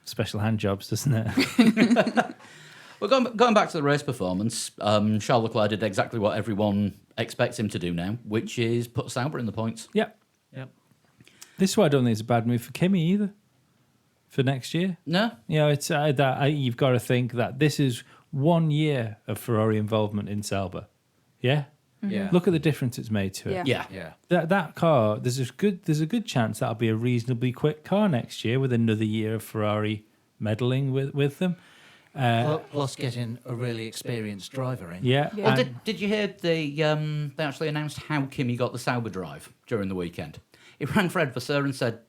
special hand jobs, doesn't it? Well, going back to the race performance, Charles Leclerc did exactly what everyone expects him to do now, which is put Sauber in the points. Yep. Yep. This is why I don't think it's a bad move for Kimi either. For next year, No, you know, it's you've got to think that this is 1 year of Ferrari involvement in Sauber. Yeah. Yeah. Look at the difference it's made to it. Yeah. yeah. Yeah. That car, there's a good chance that'll be a reasonably quick car next year with another year of Ferrari meddling with them. Plus getting a really experienced driver in. Yeah. Yeah. Well, and- did you hear they actually announced how Kimi got the Sauber drive during the weekend? He rang Fred Vasseur and said,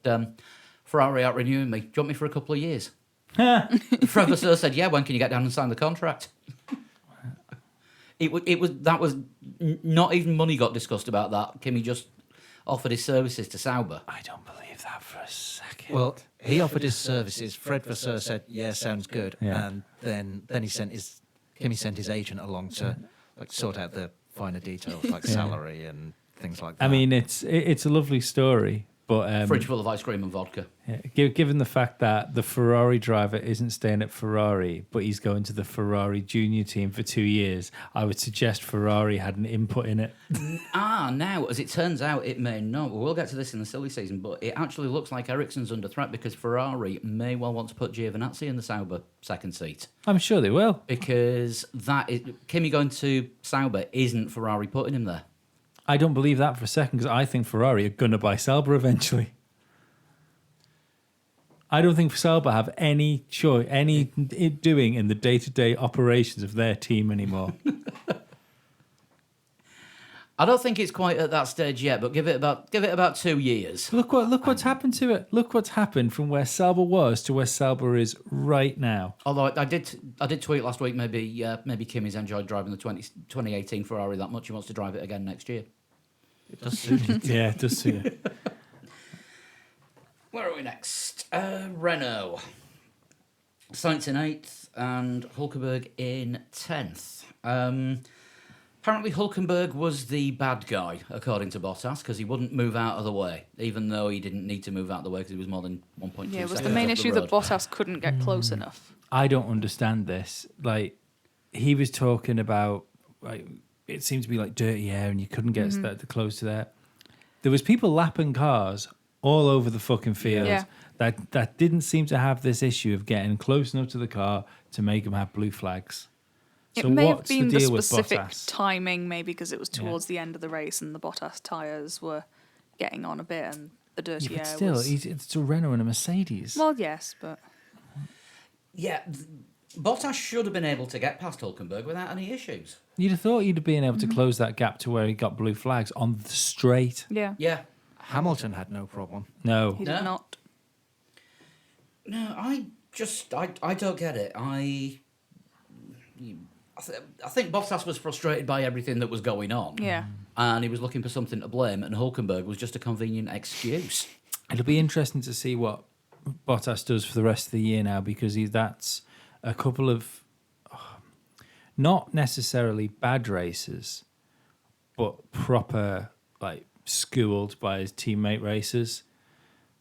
Ferrari aren't renewing me. Do you want me for a couple of years? Fred Vasseur said, yeah, when can you get down and sign the contract? That was not even money got discussed about that. Kimi just offered his services to Sauber. I don't believe that for a second. Well, he offered his services. Fred Vasseur said, "Yeah, sounds good." Yeah. And then Kimi sent his agent along to sort out the finer details like salary and things like that. I mean, it's a lovely story, but Fridge full of ice cream and vodka. yeah, given the fact that the Ferrari driver isn't staying at Ferrari, but he's going to the Ferrari junior team for 2 years, I would suggest Ferrari had an input in it. Now, as it turns out, it may not. We'll get to this in the silly season, but it actually looks like Ericsson's under threat because Ferrari may well want to put Giovinazzi in the Sauber second seat. I'm sure they will. Because Kimi going to Sauber isn't Ferrari putting him there. I don't believe that for a second because I think Ferrari are going to buy Sauber eventually. I don't think Sauber have any choice, any doing in the day-to-day operations of their team anymore. I don't think it's quite at that stage yet, but give it about 2 years. Look what's happened to it. Look what's happened from where Sauber was to where Sauber is right now. Although I did tweet last week, maybe Kimi's enjoyed driving the 2018 Ferrari that much he wants to drive it again next year. it does suit him. Yeah, it does suit it. Where are we next? Renault. Sainz in 8th and Hulkenberg in 10th. Apparently Hulkenberg was the bad guy, according to Bottas, because he wouldn't move out of the way, even though he didn't need to move out of the way because he was more than 1.2 seconds. Yeah, it was the main off issue the that road. Bottas couldn't get close enough. I don't understand this. Like, he was talking about, like, it seemed to be like dirty air and you couldn't get that close to that. There was people lapping cars all over the fucking field Yeah. that didn't seem to have this issue of getting close enough to the car to make them have blue flags. It So may have what's been the the deal with specific Bottas? timing, maybe because it was towards the end of the race and the Bottas tyres were getting on a bit and the dirty Yeah, but air still, was... it's a Renault and a Mercedes. Well, yes, but... Yeah, Bottas should have been able to get past Hulkenberg without any issues. You'd have thought you'd have been able to close that gap to where he got blue flags on the straight. Yeah, Yeah. Hamilton had no problem. No. he No. did not. No, I don't get it. I think Bottas was frustrated by everything that was going on. Yeah. And he was looking for something to blame, and Hulkenberg was just a convenient excuse. It'll be interesting to see what Bottas does for the rest of the year now because that's a couple of not necessarily bad races, but proper, like, schooled by his teammate races.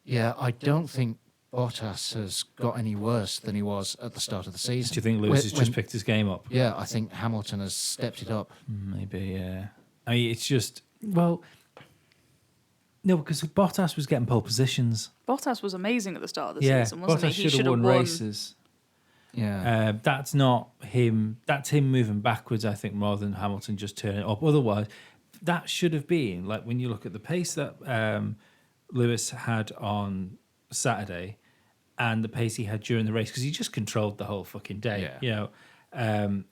Yeah, I don't think Bottas has got any worse than he was at the start of the season. Do you think Lewis has just picked his game up? Yeah, I think Hamilton has stepped it up. Maybe, yeah. I mean, it's just, well, no, because Bottas was getting pole positions. Bottas was amazing at the start of the Yeah, season, wasn't Bottas he? He should have won races. Yeah. That's not him. That's him moving backwards, I think, more than Hamilton just turning up. Otherwise, that should have been, like, when you look at the pace that Lewis had on Saturday and the pace he had during the race, because he just controlled the whole fucking day. Yeah. You know,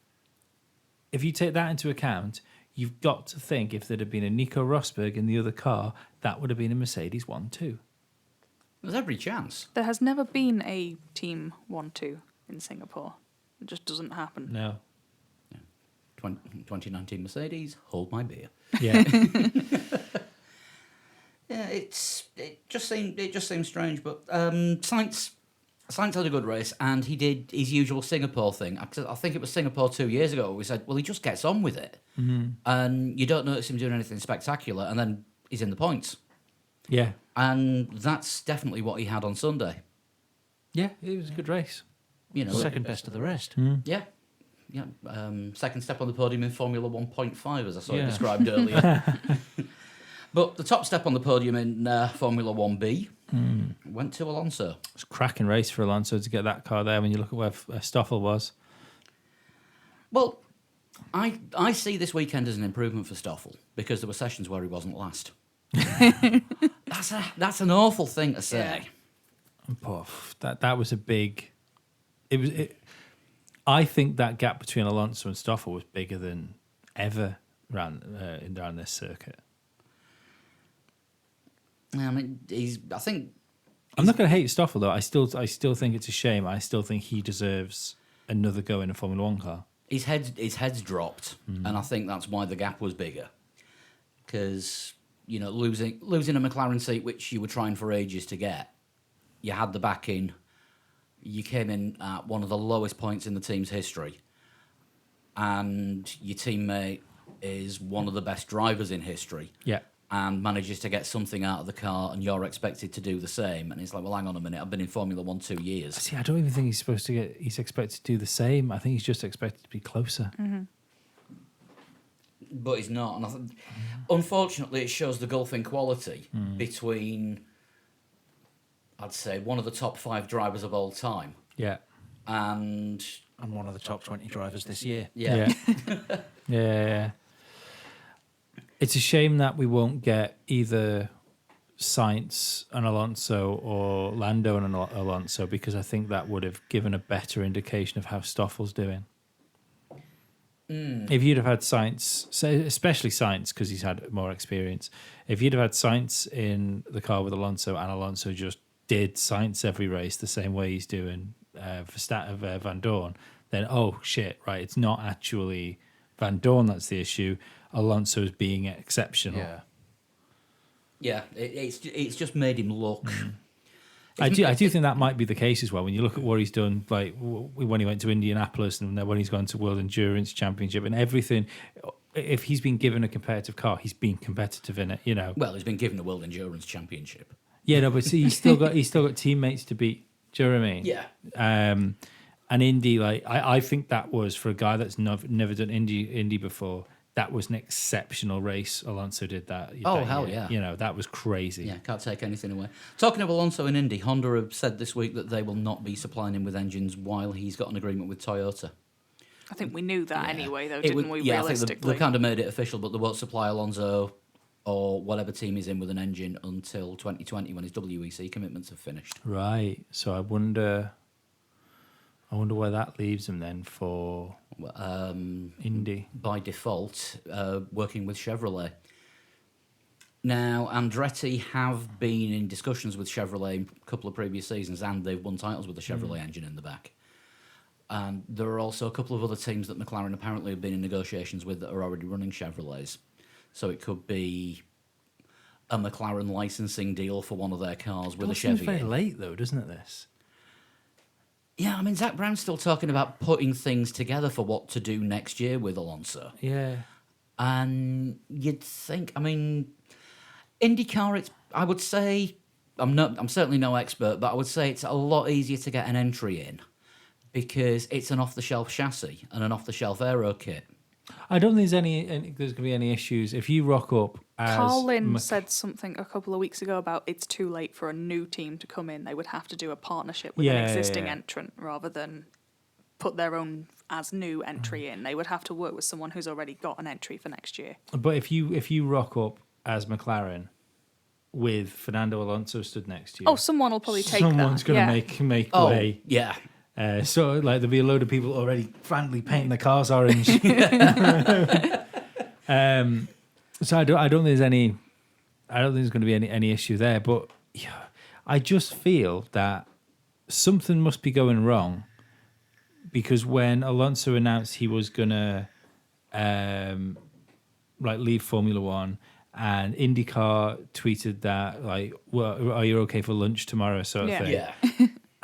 if you take that into account, you've got to think if there'd have been a Nico Rosberg in the other car, that would have been a Mercedes 1-2. There's every chance. There has never been a Team 1-2 in Singapore. It just doesn't happen. No. 2019 Mercedes, hold my beer. Yeah. Yeah, it just seems strange, but Sainz had a good race, and he did his usual Singapore thing. I think it was Singapore 2 years ago. We said, well, he just gets on with it, and you don't notice him doing anything spectacular, and then he's in the points, Yeah. and that's definitely what he had on Sunday. Yeah, it was a good race. You know, Second best of the rest. Yeah. Yeah. Second step on the podium in Formula 1.5, as I saw it Yeah. described earlier. But the top step on the podium in Formula 1B went to Alonso. It's a cracking race for Alonso to get that car there when you look at where Stoffel was. Well, I see this weekend as an improvement for Stoffel because there were sessions where he wasn't last. That's an awful thing to say. Poof, that was a big... I think that gap between Alonso and Stoffel was bigger than ever around this circuit. I mean, I think I'm not going to hate Stoffel though. I still think it's a shame. I still think he deserves another go in a Formula One car. his head's dropped, and I think that's why the gap was bigger. Because losing a McLaren seat, which you were trying for ages to get, you had the backing. You came in at one of the lowest points in the team's history, and your teammate is one of the best drivers in history. Yeah. And manages to get something out of the car, and you're expected to do the same. And it's like, well, hang on a minute, I've been in Formula 1 2 years. See, I don't even think he's expected to do the same. I think he's just expected to be closer. But he's not. And unfortunately, it shows the gulf in quality between, I'd say, one of the top 5 drivers of all time. Yeah. And one of the top 20 drivers this year. yeah. Yeah. It's a shame that we won't get either Sainz and Alonso or Lando and Alonso, because I think that would have given a better indication of how Stoffel's doing. If you'd have had Sainz, especially Sainz, because he's had more experience, if you'd have had Sainz in the car with Alonso and Alonso just did Sainz every race the same way he's doing Van Dorn, then, oh, shit, right, it's not actually Van Dorn that's the issue. Alonso's being exceptional. Yeah, it's just made him look. I do think that might be the case as well. When you look at what he's done, like when he went to Indianapolis and then when he's gone to World Endurance Championship and everything, if he's been given a competitive car, he's been competitive in it. Well, he's been given the World Endurance Championship. Yeah, no, but see, he's still got teammates to beat. Do you know what I mean? Yeah. And Indy, like I think that was, for a guy that's never done Indy before, that was an exceptional race. Alonso did that. Hell yeah. That was crazy. Yeah, can't take anything away. Talking of Alonso and Indy, Honda have said this week that they will not be supplying him with engines while he's got an agreement with Toyota. I think we knew that anyway, though, It didn't would- we, yeah, realistically? I think they've kind of made it official, but they won't supply Alonso or whatever team he's in with an engine until 2020 when his WEC commitments have finished. Right. So I wonder where that leaves him then for Indy. By default, working with Chevrolet. Now, Andretti have been in discussions with Chevrolet a couple of previous seasons, and they've won titles with the Chevrolet engine in the back. And there are also a couple of other teams that McLaren apparently have been in negotiations with that are already running Chevrolets. So it could be a McLaren licensing deal for one of their cars with a Seems Chevy very in. late though, doesn't it? This. Yeah, I mean, Zach Brown's still talking about putting things together for what to do next year with Alonso. Yeah. And you'd think, I mean, IndyCar, I would say, I'm certainly no expert, but I would say it's a lot easier to get an entry in because it's an off-the-shelf chassis and an off-the-shelf aero kit. I don't think there's going to be any issues if you rock up as Carl Lynn said something a couple of weeks ago about it's too late for a new team to come in. They would have to do a partnership with an existing entrant rather than put their own as new entry in. They would have to work with someone who's already got an entry for next year. But if you rock up as McLaren with Fernando Alonso stood next to you, Oh, someone will probably take that. someone's going to make Oh, way. yeah. So like there'll be a load of people already frantically painting the cars orange. So I don't think there's any. I don't think there's going to be any issue there. But yeah, I just feel that something must be going wrong because when Alonso announced he was gonna leave Formula One, and IndyCar tweeted that well, are you okay for lunch tomorrow, sort of thing. Yeah.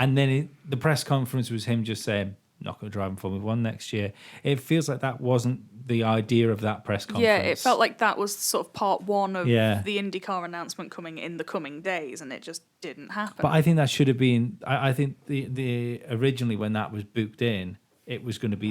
And then the press conference was him just saying, not going to drive in Formula One next year. It feels like that wasn't the idea of that press conference. Yeah, it felt like that was sort of part one of Yeah. the IndyCar announcement coming in the coming days, and it just didn't happen. But I think that should have been. I think the originally when that was booked in, it was going to be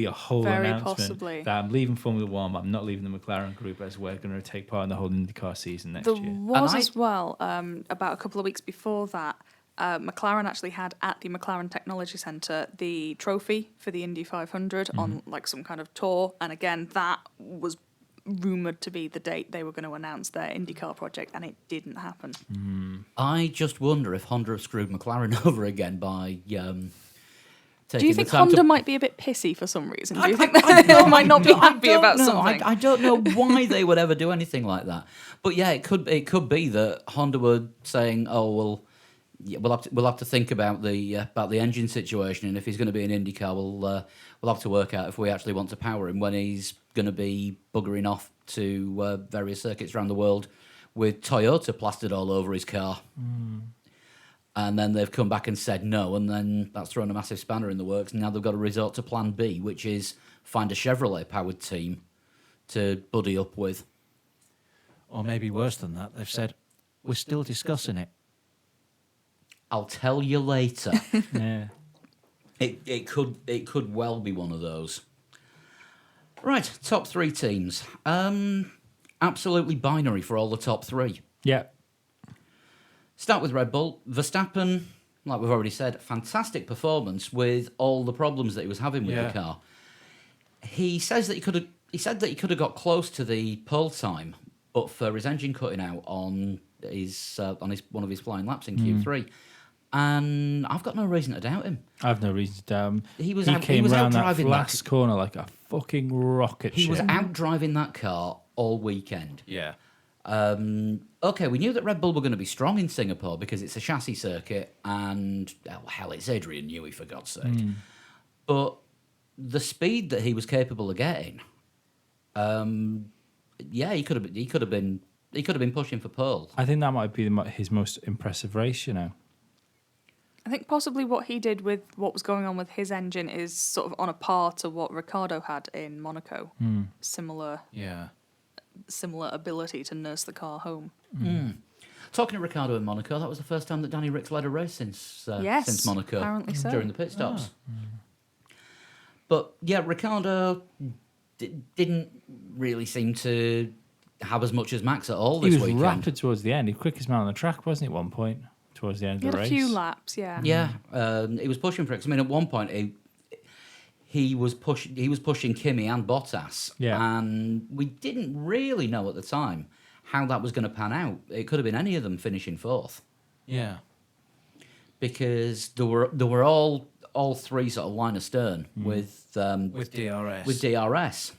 a whole Very announcement possibly. that I'm leaving Formula One. I'm not leaving the McLaren group as we're going to take part in the whole IndyCar season next There year. was And as well, about a couple of weeks before that, McLaren actually had at the McLaren Technology Centre the trophy for the Indy 500 on like some kind of tour, and again that was rumoured to be the date they were going to announce their IndyCar project, and it didn't happen. I just wonder if Honda have screwed McLaren over again by taking Do you the think time Honda to... might be a bit pissy for some reason? Do you think they might not be happy about something? I don't know why they would ever do anything like that. But yeah, it could be that Honda were saying, "Oh well, yeah, we'll have to think about the engine situation, and if he's going to be an IndyCar, we'll have to work out if we actually want to power him when he's going to be buggering off to various circuits around the world with Toyota plastered all over his car." And then they've come back and said no, and then that's thrown a massive spanner in the works. And now they've got to resort to Plan B, which is find a Chevrolet-powered team to buddy up with. Or maybe worse than that, they've said, we're still discussing it. I'll tell you later. Yeah. It could well be one of those. Right, top three teams. Absolutely binary for all the top three. Yeah. Start with Red Bull. Verstappen, like we've already said, fantastic performance with all the problems that he was having with Yeah. the car. He says that he could have got close to the pole time, but for his engine cutting out on his one of his flying laps in Q3. And I've got no reason to doubt him. I've no reason to doubt him. He was came out round that driving that. last corner like a fucking rocket He ship. was out driving that car all weekend. Yeah. Okay, we knew that Red Bull were going to be strong in Singapore because it's a chassis circuit, and hell, it's Adrian Newey for God's sake. But the speed that he was capable of getting, he could have been pushing for pole. I think that might be his most impressive race, you know. I think possibly what he did with what was going on with his engine is sort of on a par to what Ricciardo had in Monaco. Similar Yeah. ability to nurse the car home. Talking to Ricciardo in Monaco, that was the first time that Danny Ricks led a race since Yes, Monaco apparently so. during the pit stops. But yeah, Ricciardo didn't really seem to have as much as Max at all He this was weekend. rapid towards the end. He was quickest man on the track, wasn't he, at one point, towards the end He of had the a race? few laps, yeah. Yeah, he was pushing for it. 'Cause, I mean, at one point he was pushing Kimi and Bottas, Yeah. and we didn't really know at the time how that was going to pan out. It could have been any of them finishing fourth Yeah. because there were all three sort of line astern with DRS. with DRS,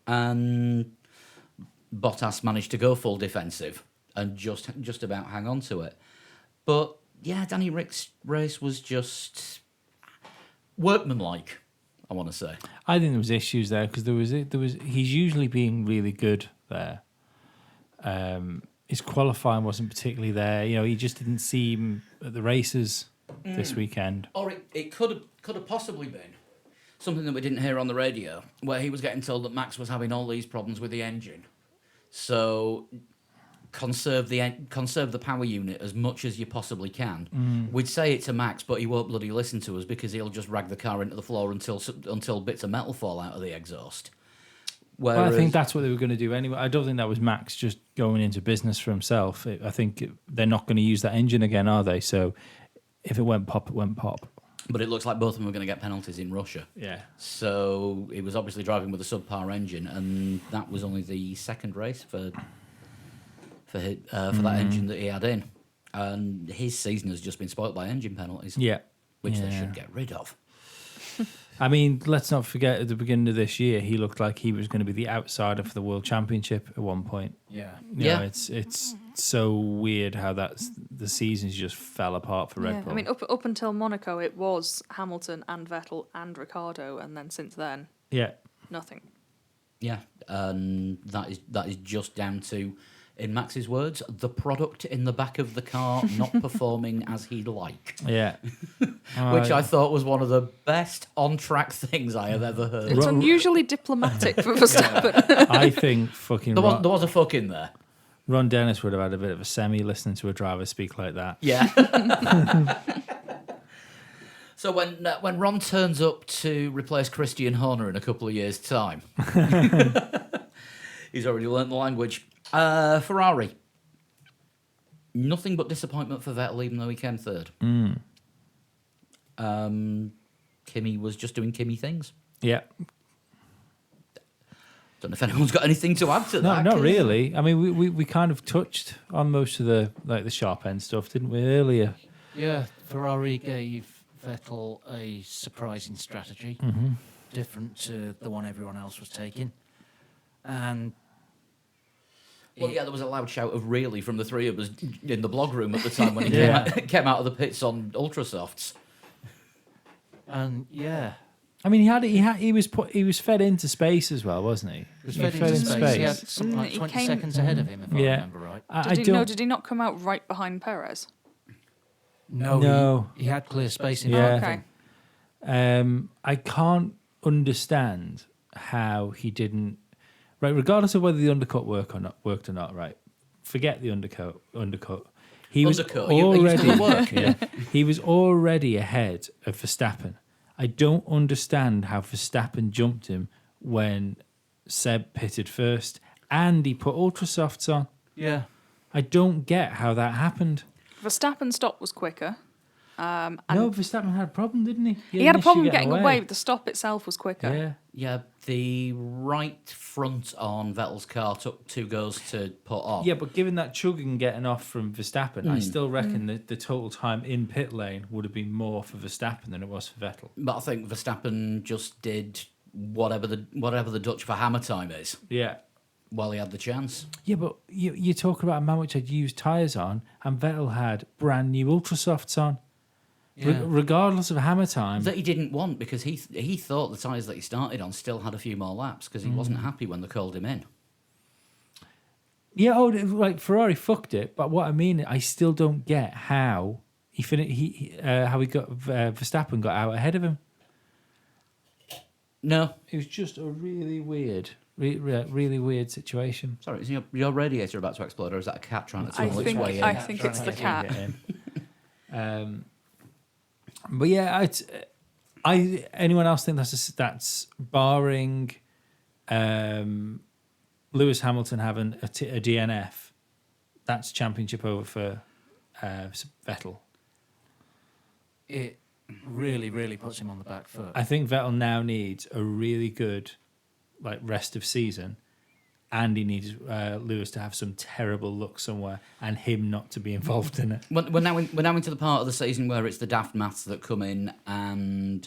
and Bottas managed to go full defensive and just about hang on to it. But yeah, Danny Rick's race was just workmanlike, I want to say. I think there was issues there because there was he's usually being really good there. His qualifying wasn't particularly there. You know, he just didn't seem at the races this weekend. Or it could have possibly been something that we didn't hear on the radio, where he was getting told that Max was having all these problems with the engine. So conserve the power unit as much as you possibly can. We'd say it to Max, but he won't bloody listen to us because he'll just rag the car into the floor until bits of metal fall out of the exhaust. Well, I Whereas, think that's what they were going to do anyway. I don't think that was Max just going into business for himself. I think they're not going to use that engine again, are they? So if it went pop, it went pop. but it looks like both of them are going to get penalties in Russia. Yeah. So he was obviously driving with a subpar engine, and that was only the second race for that engine that he had in. And his season has just been spoilt by engine penalties, Yeah. which they Yeah. should get rid of. I mean, let's not forget at the beginning of this year, he looked like he was going to be the outsider for the World Championship at one point. Yeah. You Yeah. know, it's so weird how the seasons just fell apart for Red Yeah, Bull. I mean, up until Monaco, it was Hamilton and Vettel and Ricciardo, and then since then, yeah. nothing. Yeah, and that is just down to In Max's words, the product in the back of the car not performing as he'd like. Yeah. Which I thought was one of the best on-track things I have ever heard. It's unusually diplomatic for Verstappen. I think fucking There was a fuck in there. Ron Dennis would have had a bit of a semi listening to a driver speak like that. Yeah. So when Ron turns up to replace Christian Horner in a couple of years' time, he's already learnt the language. Ferrari. Nothing but disappointment for Vettel, even though he came third. Kimi was just doing Kimi things. Yeah. Don't know if anyone's got anything to add to No, that. not really. I mean, we kind of touched on most of the sharp end stuff, didn't we, earlier? Yeah, Ferrari gave Vettel a surprising strategy, different to the one everyone else was taking. And Well, yeah, there was a loud shout of "really" from the three of us in the blog room at the time when he Yeah. came out of the pits on Ultrasofts. yeah, I mean, he was fed into space as well, wasn't he? he was He fed fed into into space. He had space. something like He 20 came- seconds ahead of him, if I Yeah. remember right. I Did don't. he not come out right behind Perez? No. He had clear space in Yeah. front of Okay. him. I can't understand how he didn't. Right, regardless of whether the undercut worked or not. Right, forget the undercut. He was Undercut? Are you still already at work? yeah, he was already ahead of Verstappen. I don't understand how Verstappen jumped him when Seb pitted first, and he put Ultrasofts on. Yeah. I don't get how that happened. Verstappen's stop was quicker. And No, Verstappen had a problem, didn't he? he had a an issue problem getting away, but the stop itself was quicker. Yeah. Yeah, the right front on Vettel's car took 2 goes to put off. Yeah, but given that chugging getting off from Verstappen, I still reckon that the total time in pit lane would have been more for Verstappen than it was for Vettel. But I think Verstappen just did whatever the Dutch for hammer time is Yeah. while he had the chance. Yeah, but you talk about a man which had used tyres on, and Vettel had brand new Ultrasofts on. Yeah. Regardless of hammer time. That he didn't want because he thought the tyres that he started on still had a few more laps because he wasn't happy when they called him in. Yeah, like Ferrari fucked it, but what I mean, I still don't get how Verstappen got out ahead of him. No, It was just a really weird, really weird situation. sorry, is your radiator about to explode or is that a cat trying to tunnel its way in? I think it's the cat. But yeah, anyone else think that's barring Lewis Hamilton having a DNF? That's championship over for Vettel. It really, really puts him on the back foot. I think Vettel now needs a really good rest of season, and he needs Lewis to have some terrible luck somewhere and him not to be involved in it. We're now into the part of the season where it's the daft maths that come in, and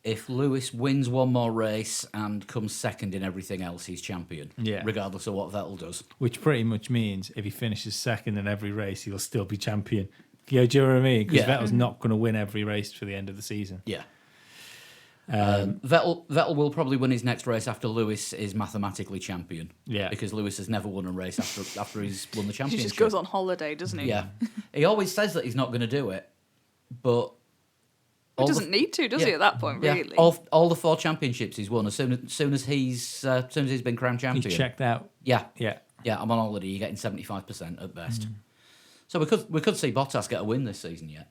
if Lewis wins one more race and comes second in everything else, he's champion. Yeah. Regardless of what Vettel does. Which pretty much means if he finishes second in every race, he'll still be champion. Yeah, do you know what I mean? Because Yeah. Vettel's not going to win every race for the end of the season. Yeah. Vettel will probably win his next race after Lewis is mathematically champion. Yeah. Because Lewis has never won a race after he's won the He championship. just goes on holiday, doesn't he? Yeah. He always says that he's not going to do it, but He doesn't need to, does he, at that point, really? all the 4 championships he's won as soon as he's been crowned He champion. checked out. Yeah. Yeah. Yeah, I'm on holiday. You're getting 75% at best. So we could see Bottas get a win this season yet.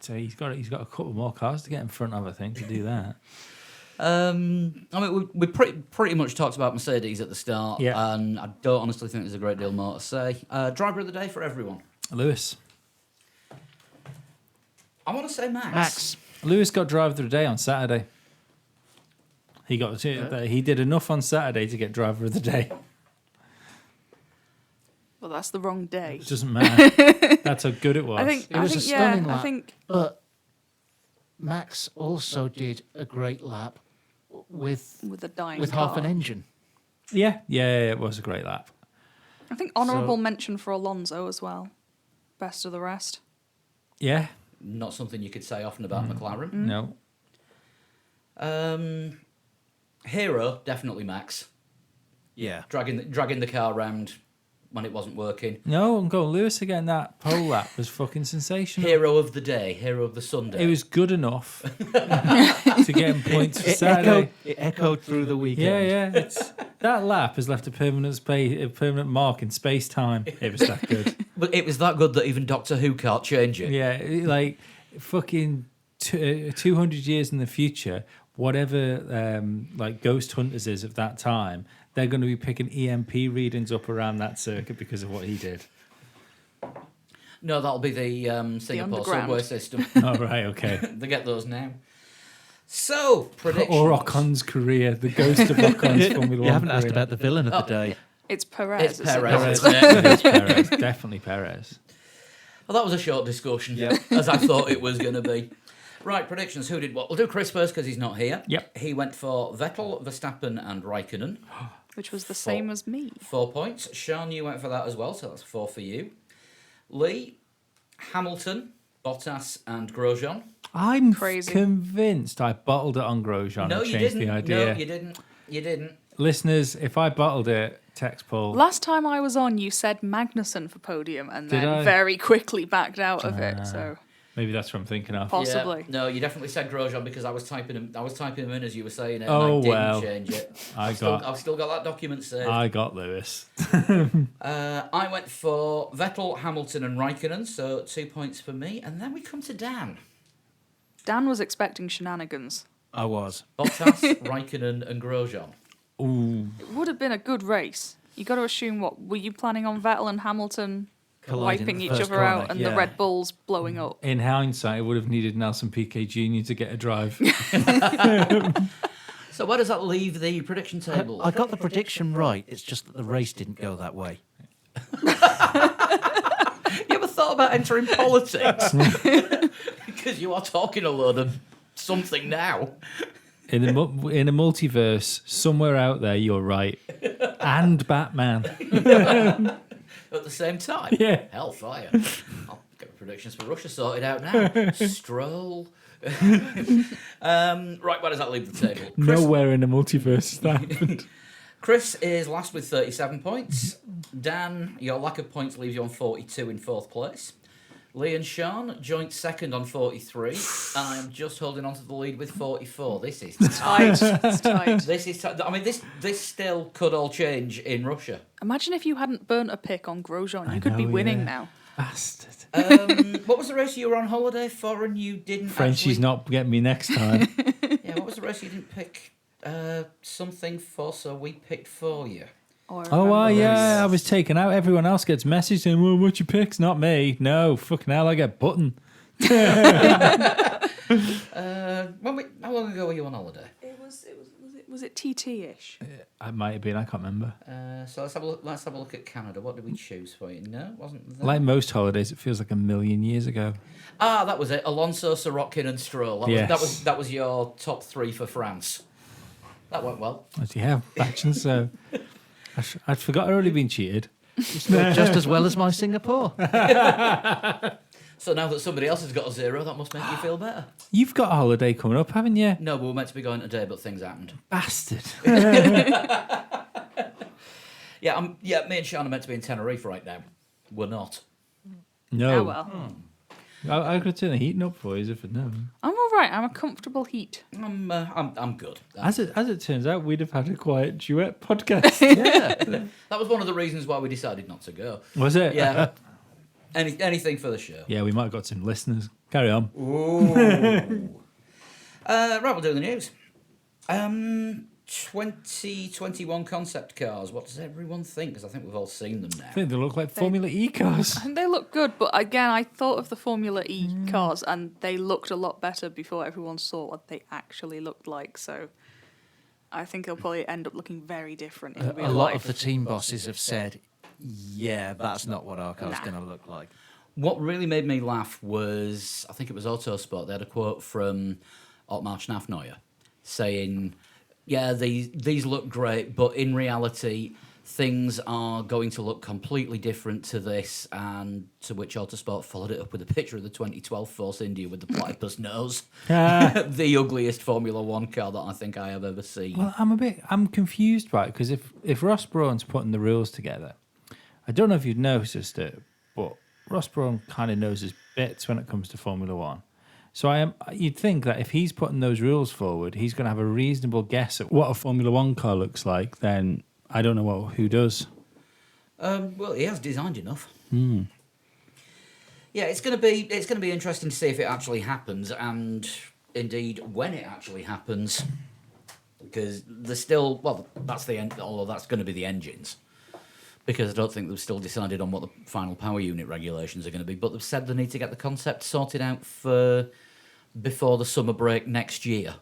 He's got a couple more cars to get in front of, I think, to do that. I mean, we pretty much talked about Mercedes at the start, Yeah. and I don't honestly think there's a great deal more to say. Driver of the day for everyone. Lewis. I want to say Max. Lewis got driver of the day on Saturday. He did enough on Saturday to get driver of the day. Well, that's the wrong day. It doesn't matter. That's how good it was. It was a stunning lap. I think But Max also did a great lap with with the dying half car. an engine. Yeah, it was a great lap. I think honourable mention for Alonso as well. Best of the rest. Yeah, not something you could say often about McLaren. no. Hero, definitely Max. Yeah. dragging the car round when it wasn't working. No, I'm going Lewis again. That pole lap was fucking sensational. Hero of the day, hero of the Sunday. It was good enough to get him points for Saturday. It echoed through the weekend. Yeah. That lap has left a permanent mark in space time. It was that good. But it was that good that even Doctor Who can't change it. Yeah, like fucking 200 years in the future, whatever like Ghost Hunters is of that time, they're going to be picking EMP readings up around that circuit because of what he did. No, that'll be the Singapore underground. subway system. Oh, right, okay. They get those now. So, predictions. Or Ocon's career, the ghost of Ocon's Formula 1 You haven't asked career. about the villain of the day. It's Perez. It's isn't it? Perez. It's Perez, definitely Perez. Well, that was a short discussion, Yep. as I thought it was going to be. Right, predictions. Who did what? We'll do Chris first because he's not here. Yep. He went for Vettel, Verstappen, and Raikkonen. Which was the same as me. 4 points. Sean, you went for that as well, so that's 4 for you. Lee, Hamilton, Bottas, and Grosjean. I'm Crazy. convinced I bottled it on Grosjean No, and you changed didn't. the idea. No, you didn't. You didn't. Listeners, if I bottled it, text Paul. Last time I was on, you said Magnussen for podium and Did then I? very quickly backed out of it. So Maybe that's what I'm thinking of. possibly. Yeah. No, you definitely said Grosjean because I was typing him in as you were saying it. Oh, and I didn't well. change it. I've I've still got that document saved. I got Lewis. I went for Vettel, Hamilton, and Raikkonen, so 2 points for me. And then we come to Dan. Dan was expecting shenanigans. I was. Bottas, Raikkonen, and Grosjean. Ooh. It would have been a good race. You got to assume what were you planning on Vettel and Hamilton Colliding wiping at the each first other corner, out and yeah. the Red Bulls blowing up? In hindsight, it would have needed Nelson Piquet Jr. to get a drive. So where does that leave the prediction table? I got the prediction right. It's just that the race didn't go that way. You ever thought about entering politics? Because you are talking a load of something now. In a multiverse, somewhere out there, you're right. And Batman. At the same time? Yeah. Hellfire. I'll get my predictions for Russia sorted out now. Stroll. Right, where does that leave the table? Nowhere in a multiverse has that happened. Chris is last with 37 points. Dan, your lack of points leaves you on 42 in fourth place. Lee and Sean, joint second on 43. And I am just holding on to the lead with 44. This is tight. It's tight. This is tight. I mean, this still could all change in Russia. Imagine if you hadn't burnt a pick on Grosjean. You could be know, winning yeah. now. Bastard. What was the race you were on holiday for and you didn't Frenchie's actually... not getting me next time. Yeah, what was the race you didn't pick something for, so we picked for you? Oh, I Oh, remember yeah, this. I was taken out. Everyone else gets messaged saying, well, what's your picks? Not me. No, fucking hell, I get button. How long ago were you on holiday? Was it TT-ish? I might have been, I can't remember. So let's have a look at Canada. What did we choose for you? No, it wasn't that. Like most holidays, it feels like a million years ago. That was it. Alonso, Sorokin, and Stroll. Yes. That was your top three for France. That went well. Yeah, action, so... I'd forgot I'd already been cheated. Just as well as my Singapore. So now that somebody else has got a 0, that must make you feel better. You've got a holiday coming up, haven't you? No, we were meant to be going today, but things happened. Bastard. Yeah, me and Sean are meant to be in Tenerife right now. We're not. No. Oh, well. I could turn the heating up for you if it no. I'm all right. I'm a comfortable heat. I'm good. As it turns out, we'd have had a quiet duet podcast. Yeah, that was one of the reasons why we decided not to go. Was it? Yeah, anything for the show. Yeah, we might have got some listeners. Carry on. Right, we'll do the news. 2021 concept cars. What does everyone think? Because I think we've all seen them now. I think they look like Formula E cars. And they look good, but again, I thought of the Formula E cars, and they looked a lot better before everyone saw what they actually looked like. So I think they'll probably end up looking very different in real A lot life. of the team bosses have said, yeah, that's not what our car's Nah. going to look like. What really made me laugh was, I think it was Autosport, they had a quote from Otmar Schnafneuer saying, yeah, these look great, but in reality, things are going to look completely different to this, and to which Autosport followed it up with a picture of the 2012 Force India with the platypus nose. The ugliest Formula One car that I think I have ever seen. Well, I'm confused by it, because if Ross Brawn's putting the rules together, I don't know if you've noticed it, but Ross Brawn kind of knows his bits when it comes to Formula One. So you'd think that if he's putting those rules forward, he's going to have a reasonable guess at what a Formula One car looks like. Then I don't know who does. Well, he has designed enough. Yeah, it's going to be interesting to see if it actually happens, and indeed when it actually happens, because there's still that's the end. Although that's going to be the engines, because I don't think they've still decided on what the final power unit regulations are going to be. But they've said they need to get the concept sorted out for before the summer break next year,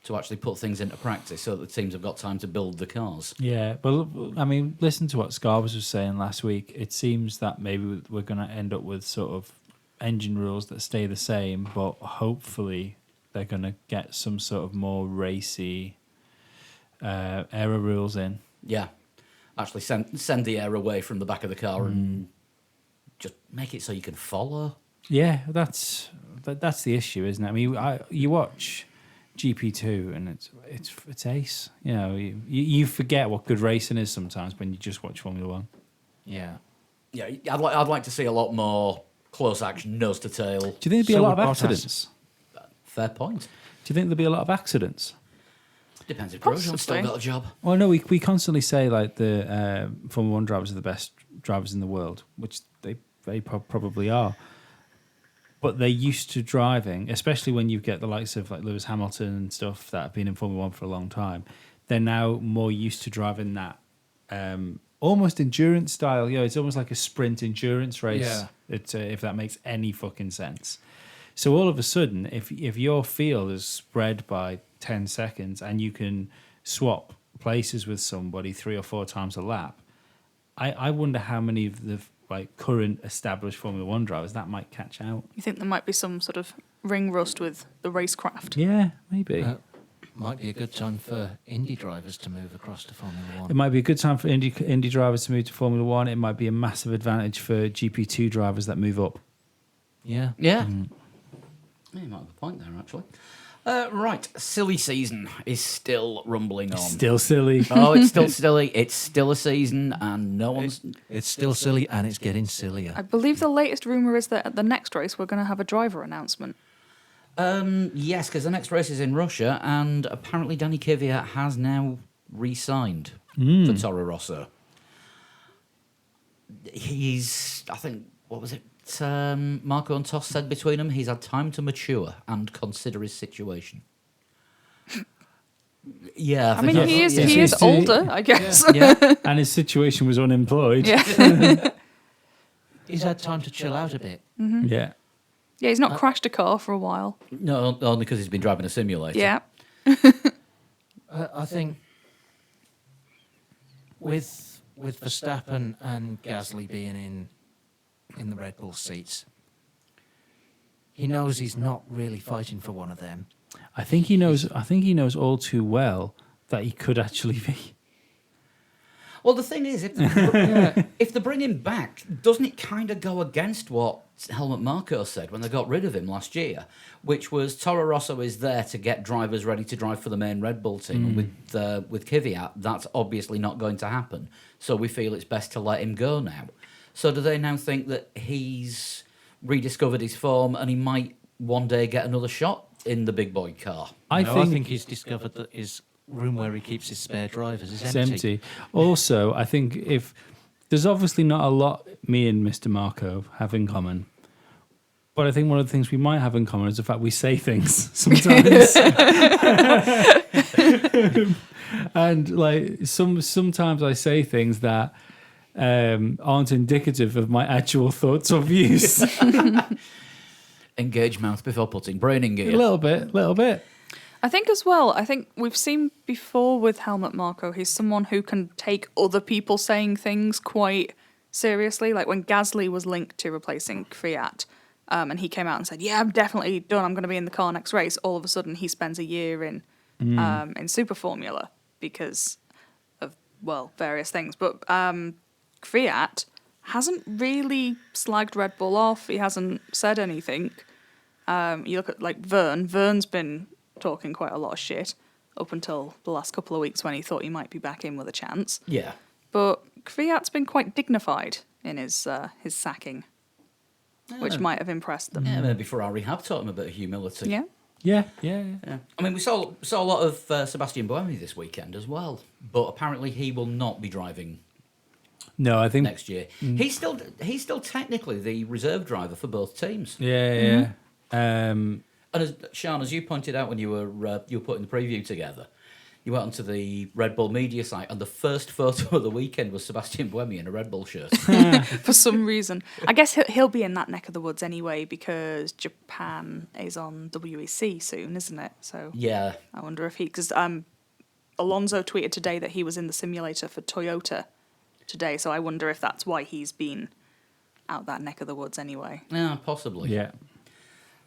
to actually put things into practice so that the teams have got time to build the cars. Yeah, well, I mean, listen to what Scarves was saying last week. It seems that maybe we're going to end up with sort of engine rules that stay the same, but hopefully they're going to get some sort of more racy aero rules in. Yeah, actually send the air away from the back of the car and just make it so you can follow. Yeah, that's the issue, isn't it? I mean, you watch GP2 and it's ace. You know, you forget what good racing is sometimes when you just watch Formula One. Yeah. Yeah, I'd like to see a lot more close action, nose to tail. Do you think there'd be a So lot of would Bottas. accidents? Fair point. Do you think there'll be a lot of accidents? Depends if Grosjean's still Possibly. got a job. Well, no, we constantly say like the Formula One drivers are the best drivers in the world, which they probably are. But they're used to driving, especially when you get the likes of like Lewis Hamilton and stuff that have been in Formula One for a long time. They're now more used to driving that almost endurance style. You know, it's almost like a sprint endurance race. Yeah. It's if that makes any fucking sense. So all of a sudden, if your field is spread by 10 seconds and you can swap places with somebody 3 or 4 times a lap, I wonder how many of the like current established Formula One drivers that might catch out. You think there might be some sort of ring rust with the racecraft? Yeah, maybe. Might be a good time for Indy drivers to move across to Formula It One. might be a good time for Indy drivers to move to Formula One. It might be a massive advantage for GP2 drivers that move up. Yeah. Yeah. Yeah, you might have a point there, actually. Right, silly season is still rumbling on. Still silly. Oh, it's still silly. It's still a season, and no one's. It's still silly and it's getting sillier. I believe the latest rumour is that at the next race we're going to have a driver announcement. Yes, because the next race is in Russia, and apparently Danny Kvyat has now re-signed for Toro Rosso. I think, what was it? Marco and Toss said between them, he's had time to mature and consider his situation. Yeah, I mean, think he that's- is It's- older, I guess. Yeah. And his situation was unemployed. Yeah. He's had time to chill out a bit. Yeah. Yeah, he's not crashed a car for a while. No, only because he's been driving a simulator. Yeah. I think with Verstappen and Gasly being in the Red Bull seats, he knows he's not really fighting for one of them. I think he knows all too well that he could actually be. Well, the thing is, if they bring him back, doesn't it kind of go against what Helmut Marko said when they got rid of him last year, which was Toro Rosso is there to get drivers ready to drive for the main Red Bull team. And with Kvyat, that's obviously not going to happen. So we feel it's best to let him go now. So do they now think that he's rediscovered his form and he might one day get another shot in the big boy car? I think he's discovered that his room where he keeps his spare drivers is It's empty. empty. Also, I think if there's obviously not a lot me and Mr. Marco have in common, but I think one of the things we might have in common is the fact we say things sometimes. And like sometimes I say things that aren't indicative of my actual thoughts or views. Engage mouth before putting brain in gear. A little bit. I think as well, we've seen before with Helmut Marko, he's someone who can take other people saying things quite seriously. Like when Gasly was linked to replacing Kvyat, and he came out and said, "Yeah, I'm definitely done. I'm going to be in the car next race." All of a sudden, he spends a year in Super Formula because of well, various things. But Kvyat hasn't really slagged Red Bull off. He hasn't said anything. You look at like Vern. Vern's been talking quite a lot of shit up until the last couple of weeks when he thought he might be back in with a chance. Yeah. But Kvyat's been quite dignified in his sacking, which might have impressed them. Yeah, maybe Ferrari have taught him a bit of humility. Yeah. Yeah. Yeah. I mean, we saw a lot of Sebastian Buemi this weekend as well, but apparently he will not be driving No, I think next year. He's still technically the reserve driver for both teams. Yeah. And as Sean, as you pointed out when you were putting the preview together, you went onto the Red Bull media site, and the first photo of the weekend was Sebastian Buemi in a Red Bull shirt. For some reason. I guess he'll be in that neck of the woods anyway because Japan is on WEC soon, isn't it? So Yeah. I wonder if because Alonso tweeted today that he was in the simulator for Toyota today, so I wonder if that's why he's been out that neck of the woods anyway. Yeah, possibly. yeah.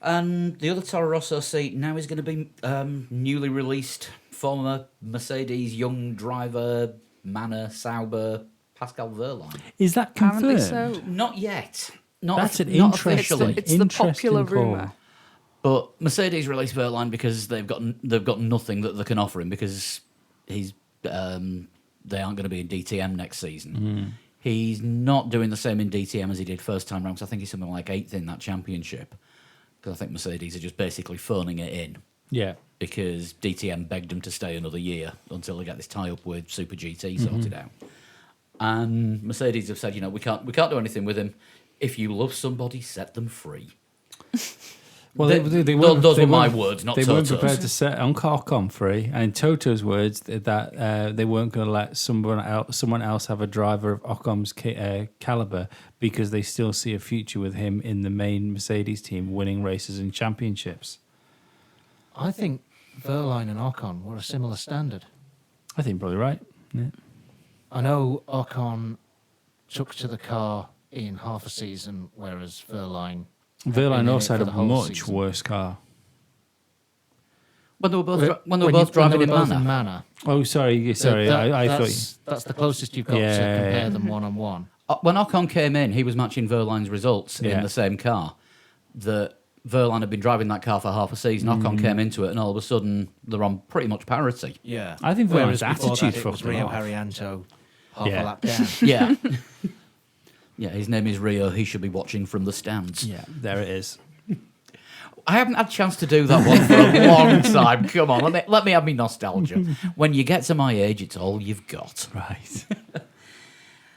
And the other Toro Rosso seat now is going to be newly released former Mercedes young driver, Manor Sauber, Pascal Wehrlein. Is that Apparently confirmed? so. Not yet. Not That's not an interesting- officially. It's the popular Interesting call. rumour. But Mercedes released Wehrlein because they've got nothing that they can offer him because he's they aren't going to be in DTM next season. He's not doing the same in DTM as he did first time round. 'Cause I think he's something like 8th in that championship. Because I think Mercedes are just basically phoning it in Yeah. because DTM begged him to stay another year until they get this tie-up with Super GT sorted out. And Mercedes have said, we can't do anything with him. If you love somebody, set them free. Well, Those weren't- were my weren't- words, not They weren't Toto's. prepared to set Ocon free, and in Toto's words, that they weren't going to let someone else have a driver of Ocon's caliber because they still see a future with him in the main Mercedes team, winning races and championships. I think Wehrlein and Ocon were a similar standard. I think you're probably right. Yeah. I know Ocon took to the car in half a season, whereas Wehrlein Wehrlein in it also for had the a whole much season. worse car. When they were both, When driving they in were both Manor. Manor. Oh, sorry. I thought. That's the closest you've got to Yeah, compare yeah. them one-on-one. When Ocon came in, he was matching Wehrlein's results Yeah. in the same car. That Wehrlein had been driving that car for half a season. Ocon came into it, and all of a sudden they're on pretty much parity. Yeah. I think Whereas Wehrlein's before attitude that, it was fucked him Rio off. Haryanto half Yeah. a lap down. Yeah. Yeah, his name is Rio. He should be watching from the stands. Yeah, there it is. I haven't had a chance to do that one for a long time. Come on, let me have me nostalgia. When you get to my age, it's all you've got. Right.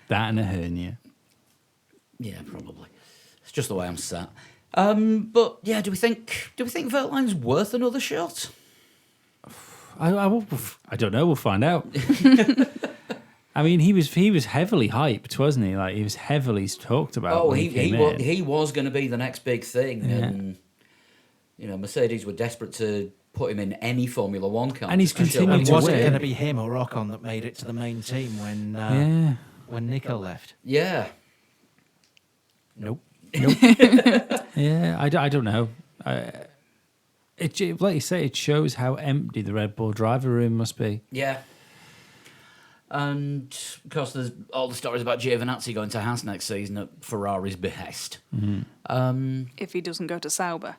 That and a hernia. Yeah, probably. It's just the way I'm sat. But yeah, do we think Wehrlein's worth another shot? I don't know. We'll find out. I mean, he was heavily hyped, wasn't he? Like he was heavily talked about. when he came in. he was going to be the next big thing, Yeah. and Mercedes were desperate to put him in any Formula One car. And he's to show continued what And he to was was it win. doing. going to be him or Ocon that made it to the main team Yeah. when Nico left? Yeah, Nope. Yeah, I don't know. It like you say, it shows how empty the Red Bull driver room must be. yeah. And of course, there's all the stories about Giovinazzi going to Haas next season at Ferrari's behest. If he doesn't go to Sauber.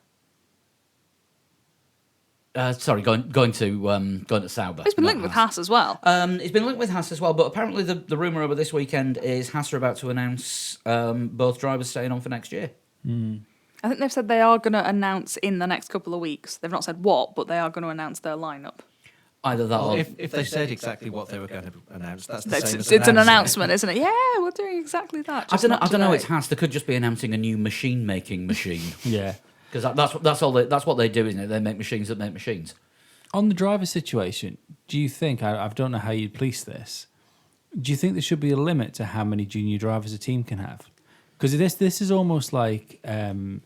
Sorry, going to Sauber. He's been not linked with Haas as well. He's been linked with Haas as well, but apparently the rumour over this weekend is Haas are about to announce both drivers staying on for next year. I think they've said they are going to announce in the next couple of weeks. They've not said what, but they are going to announce their lineup. Either that Well, or... if they said exactly what they were going to announce, that's the It's, same as it's an announcing announcement, isn't it? Yeah, we're doing exactly that. I just don't know. not I don't know. today. It's Haas. They could just be announcing a new machine-making machine Yeah. because that's what they do, isn't it? They make machines that make machines. On the driver situation, do you think I don't know how you'd police this? Do you think there should be a limit to how many junior drivers a team can have? Because this is almost like late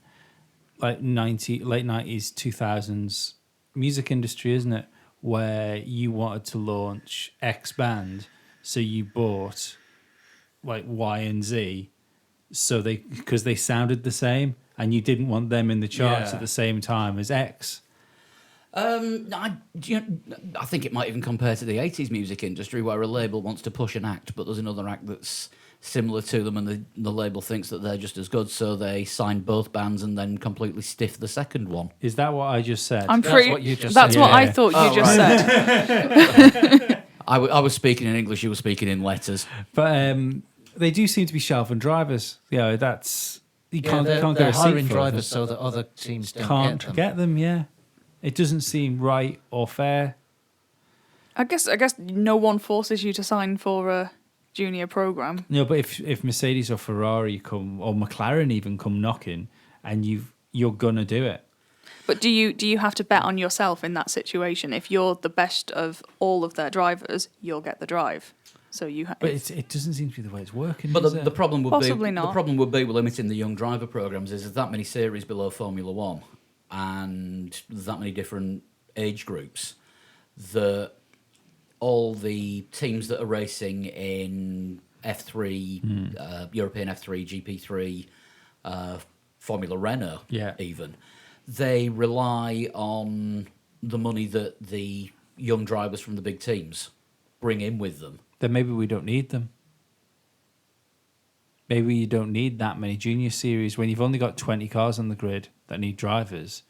90s, 2000s music industry, isn't it? Where you wanted to launch X band, so you bought like Y and Z, so because they sounded the same, and you didn't want them in the charts Yeah. at the same time as X. I think it might even compare to the 80s music industry, where a label wants to push an act, but there's another act that's similar to them, and the label thinks that they're just as good, so they sign both bands and then completely stiff the second one. Is that what I just said? I'm That's pretty. what you just That's said. what I Yeah. thought you just said. I was speaking in English, you were speaking in letters. But they do seem to be shelving drivers. That's you Yeah, can't they're get a seat hiring for drivers them. so that other teams don't Can't get them. get them. Yeah, it doesn't seem right or fair. I guess no one forces you to sign for a junior program. No, but if Mercedes or Ferrari come or McLaren even come knocking, and you're gonna do it. But do you have to bet on yourself in that situation? If you're the best of all of their drivers, you'll get the drive. So you. But it doesn't seem to be the way it's working. But is the it? problem would Possibly be not. the problem would be with limiting the young driver programs is there's that many series below Formula One, and there's that many different age groups that all the teams that are racing in F3, European F3, GP3, Formula Renault, Yeah. even, they rely on the money that the young drivers from the big teams bring in with them. Then maybe we don't need them. Maybe you don't need that many junior series when you've only got 20 cars on the grid that need drivers.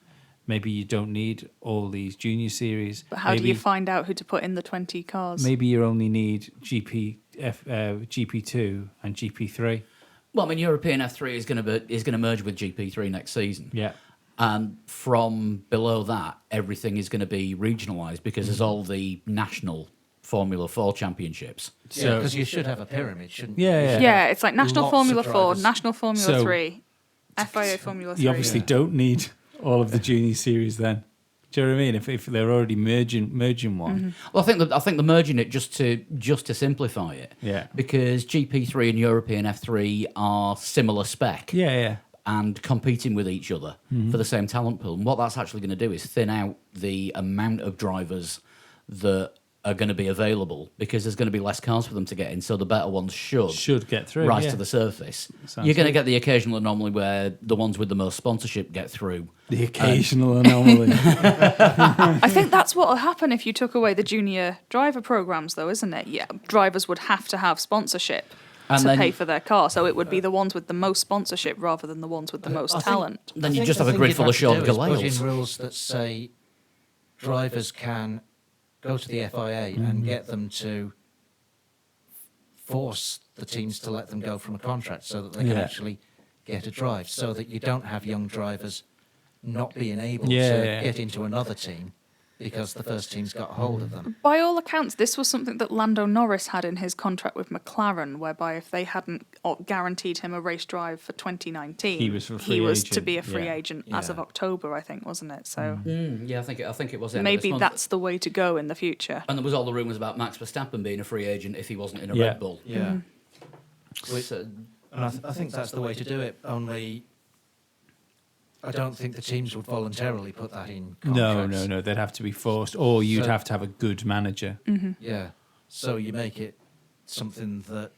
Maybe you don't need all these junior series. But how do Maybe- you find out who to put in the 20 cars? Maybe you only need GP2 and GP3. Well, I mean, European F3 is going to merge with GP3 next season. Yeah. And from below that, everything is going to be regionalised because there's all the national Formula 4 championships. Yeah, because you should have a pyramid, shouldn't you? Yeah, You yeah. should Yeah, have it's like National lots of Formula 4, drivers. National Formula So- 3, FIA Formula 3. You obviously don't need all of the junior series then. Do you know what I mean? If they're already merging one. Well, I think they're merging it just to simplify it. Yeah. Because GP3 and European F3 are similar spec. Yeah, yeah. And competing with each other for the same talent pool. And what that's actually going to do is thin out the amount of drivers that are going to be available because there's going to be less cars for them to get in. So the better ones should get through. rise yeah. to the surface. Sounds You're going to good. get the occasional anomaly where the ones with the most sponsorship get through. The occasional anomaly. I think that's what will happen if you took away the junior driver programs, though, isn't it? Yeah, drivers would have to have sponsorship And to then- pay for their car, so it would be the ones with the most sponsorship rather than the ones with the most I think- talent. Then I you think just the have a thing grid you'd full of have Sean to do is put Galeals. in rules that say drivers can go to the FIA and get them to force the teams to let them go from a contract so that they can Yeah. actually get a drive, so that you don't have young drivers not being able Yeah, to yeah. get into another team because the first team's got hold of them. By all accounts, this was something that Lando Norris had in his contract with McLaren, whereby if they hadn't guaranteed him a race drive for 2019, He was a free to agent, be a free yeah. agent as Yeah. of October, I think, wasn't it? So Yeah, I think it was. the end of maybe this month. that's the way to go in the future. And there was all the rumours about Max Verstappen being a free agent if he wasn't in a Yeah. Red Bull. Yeah. So, And I think that's the way to do it, only I don't think the teams would voluntarily put that in contracts. No. They'd have to be forced, or you'd So- have to have a good manager. Yeah. So you make it something that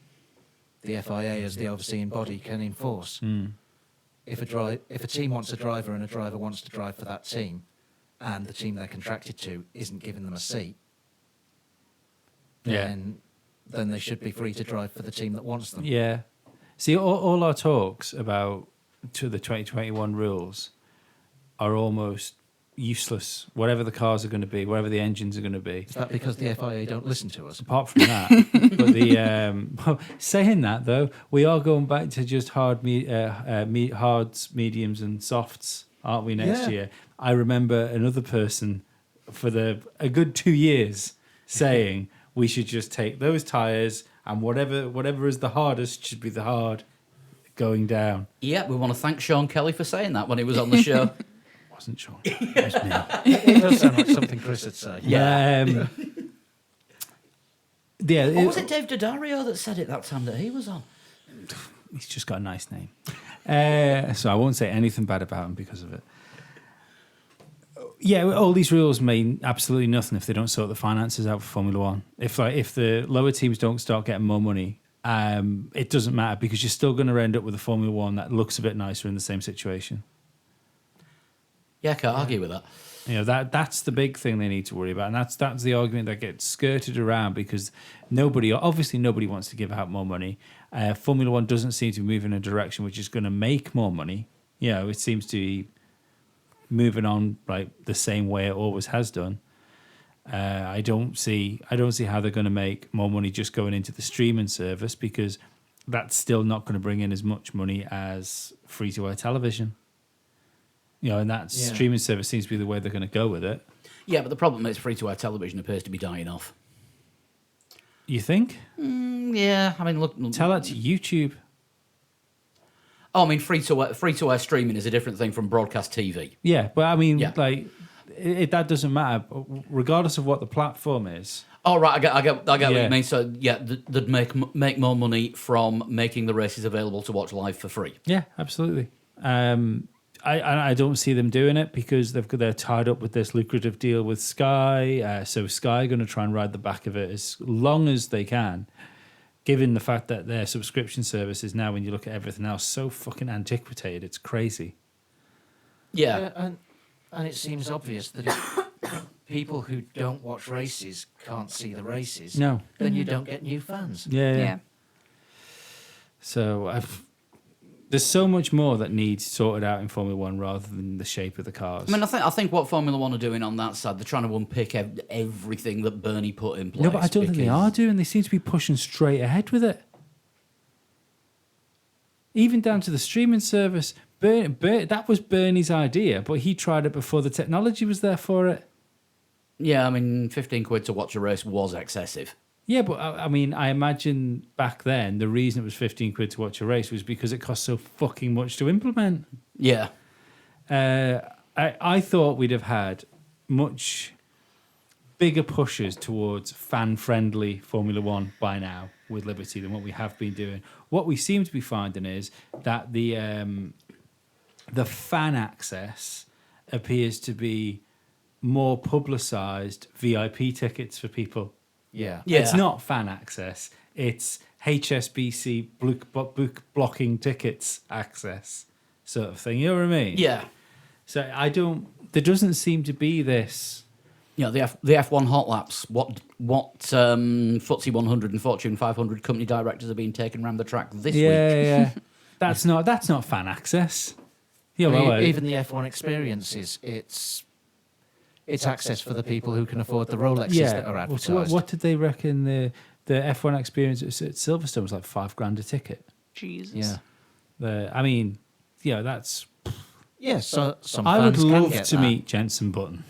the FIA as the overseeing body can enforce. If a team wants a driver and a driver wants to drive for that team, and the team they're contracted to isn't giving them a seat, Yeah. then they should be free to drive for the team that wants them. Yeah. See, all our talks about to the 2021 rules are almost useless. Whatever the cars are going to be, whatever the engines are going to be. Is that because the FIA don't listen to us? Apart from that, but saying that though, we are going back to just hards, mediums, and softs, aren't we? Next Yeah. year, I remember another person for a good 2 years saying we should just take those tires and whatever is the hardest should be the hard going down. yeah, we want to thank Sean Kelly for saying that when he was on the show. Wasn't Sean? It was me. It does sound like something Chris would say. Yeah. Yeah. Or was it Dave Daddario that said it that time that he was on? He's just got a nice name. So I won't say anything bad about him because of it. Yeah, all these rules mean absolutely nothing if they don't sort the finances out for Formula One. If the lower teams don't start getting more money, it doesn't matter because you're still going to end up with a Formula One that looks a bit nicer in the same situation. Yeah, I can't argue with that. You know, that's the big thing they need to worry about, and that's the argument that gets skirted around because nobody wants to give out more money. Formula One doesn't seem to move in a direction which is going to make more money. You know, it seems to be moving on like the same way it always has done. I don't see how they're going to make more money just going into the streaming service because that's still not going to bring in as much money as free-to-air television. You know, and that streaming service seems to be the way they're going to go with it. Yeah, but the problem is free-to-air television appears to be dying off. You think? Yeah, I mean, look. Tell that to YouTube. Oh, I mean, free-to-air streaming is a different thing from broadcast TV. Yeah, but I mean, Yeah. like, that doesn't matter, regardless of what the platform is. Oh, right, I get what Yeah. you mean. So, yeah, they'd make more money from making the races available to watch live for free. Yeah, absolutely. I don't see them doing it because they're tied up with this lucrative deal with Sky. So Sky are going to try and ride the back of it as long as they can, given the fact that their subscription service is now, when you look at everything else, so fucking antiquated. It's crazy. Yeah. And it seems obvious that if people who don't watch races can't see the races, No. then you don't get new fans. Yeah. So there's so much more that needs sorted out in Formula One rather than the shape of the cars. I mean, I think what Formula One are doing on that side, they're trying to unpick everything that Bernie put in place. No, but I don't think they are doing. They seem to be pushing straight ahead with it. Even down to the streaming service. That was Bernie's idea, but he tried it before the technology was there for it. Yeah, I mean, 15 quid to watch a race was excessive. Yeah, but I mean, I imagine back then the reason it was 15 quid to watch a race was because it cost so fucking much to implement. Yeah. I thought we'd have had much bigger pushes towards fan-friendly Formula One by now with Liberty than what we have been doing. What we seem to be finding is that the fan access appears to be more publicised VIP tickets for people. Yeah. Yeah. It's not fan access. It's HSBC book blocking tickets access sort of thing. You know what I mean? Yeah. So there doesn't seem to be this. You know, the F1 hot laps, what FTSE 100 and Fortune 500 company directors are being taken around the track this week. Yeah. That's not fan access. Yeah, well, Even the F1 experiences, it's access for the people who can afford the Rolexes that are Well, advertised. so what did they reckon the F1 experience at Silverstone was like $5,000 a ticket? Jesus. Yeah. I mean, yeah, that's. Yeah, so some I would fans can love get to that. meet Jenson Button,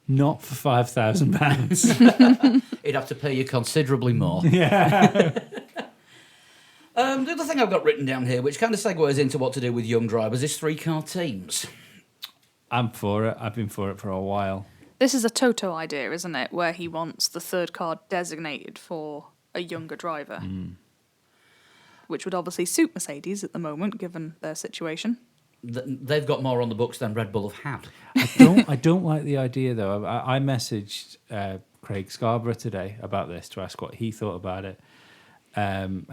not for £5,000. You'd have to pay you considerably more. Yeah. The other thing I've got written down here, which kind of segues into what to do with young drivers, is 3-car teams. I'm for it. I've been for it for a while. This is a Toto idea, isn't it? Where he wants the third car designated for a younger driver. Which would obviously suit Mercedes at the moment, given their situation. They've got more on the books than Red Bull have had. I don't like the idea though. I messaged Craig Scarborough today about this to ask what he thought about it.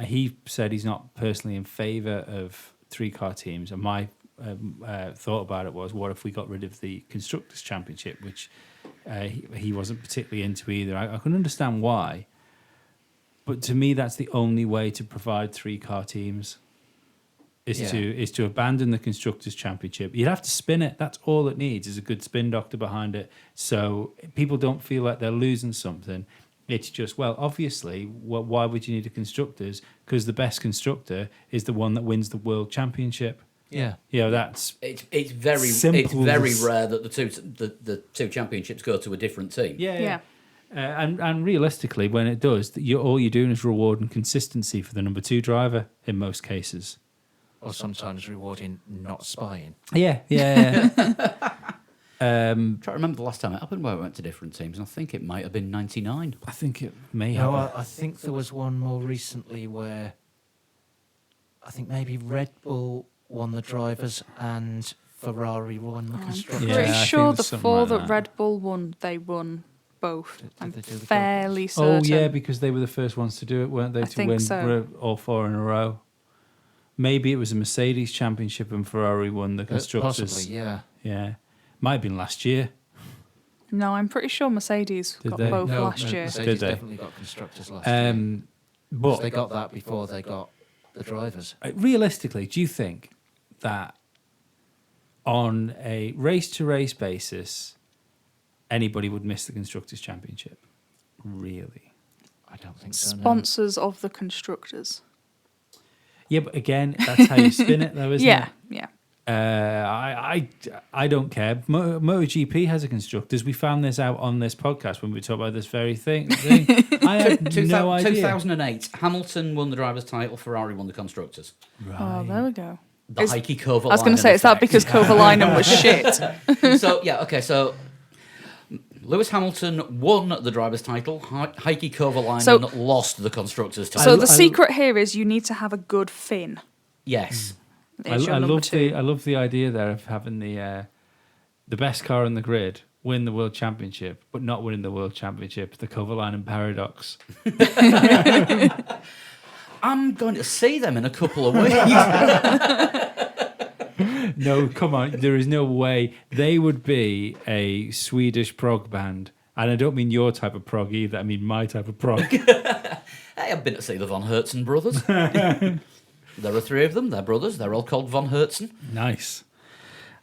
He said he's not personally in favour of 3-car teams, and my thought about it was, what if we got rid of the Constructors' Championship, which he wasn't particularly into either. I can understand why, but to me that's the only way to provide 3-car teams is to abandon the Constructors' Championship. You'd have to spin it. That's all it needs is a good spin doctor behind it, so people don't feel like they're losing something. It's just, well, obviously, why would you need a Constructors? Because the best constructor is the one that wins the World Championship. Yeah. You know, that's It's very Simple. rare that the two championships go to a different team. Yeah. And realistically, when it does, all you're doing is rewarding consistency for the number 2 driver in most cases. Or sometimes rewarding not spying. Yeah. I'm trying to remember the last time it happened where we went to different teams, and I think it might have been 99. I think it may No, have. I think there was one more recently where I think maybe Red Bull won the drivers and Ferrari won the constructors. Yeah, Pretty I think sure there's the something 4 like that that. Red Bull won, they won both. Did I'm they do the fairly Oh, certain. yeah, because they were the first ones to do it, weren't they? I To think win so. all 4 in a row. Maybe it was a Mercedes championship and Ferrari won the constructors. Possibly, yeah. Yeah. Might have been last year. No, I'm pretty sure Mercedes Did got they? both No, last year. Mercedes Did they? definitely got constructors last year. But They got that before they got the drivers. realistically, do you think that on a race-to-race basis, anybody would miss the Constructors' Championship? Really? I don't think so. No. Sponsors of the constructors. Yeah, but again, that's how you spin it, though, isn't Yeah, it? yeah. I don't care. MotoGP has a constructors. We found this out on this podcast when we talked about this very thing. I had no idea. 2008, Hamilton won the driver's title, Ferrari won the constructors. Oh, there we go. The Is- Heikki Kovalainen I was going to say, is that effect. because Kovalainen was shit? So Lewis Hamilton won the driver's title. Heikki Kovalainen So- lost the constructors' title. So the secret here is you need to have a good fin. Yes. There's your I number love two. I love the idea there of having the best car on the grid win the world championship, but not winning the world championship. The Kovalainen paradox. I'm going to see them in a couple of weeks. No, come on. There is no way. They would be a Swedish prog band. And I don't mean your type of prog either. I mean my type of prog. Hey, I've been to see the Von Hertzen brothers. There are three of them. They're brothers. They're all called Von Hertzen. Nice.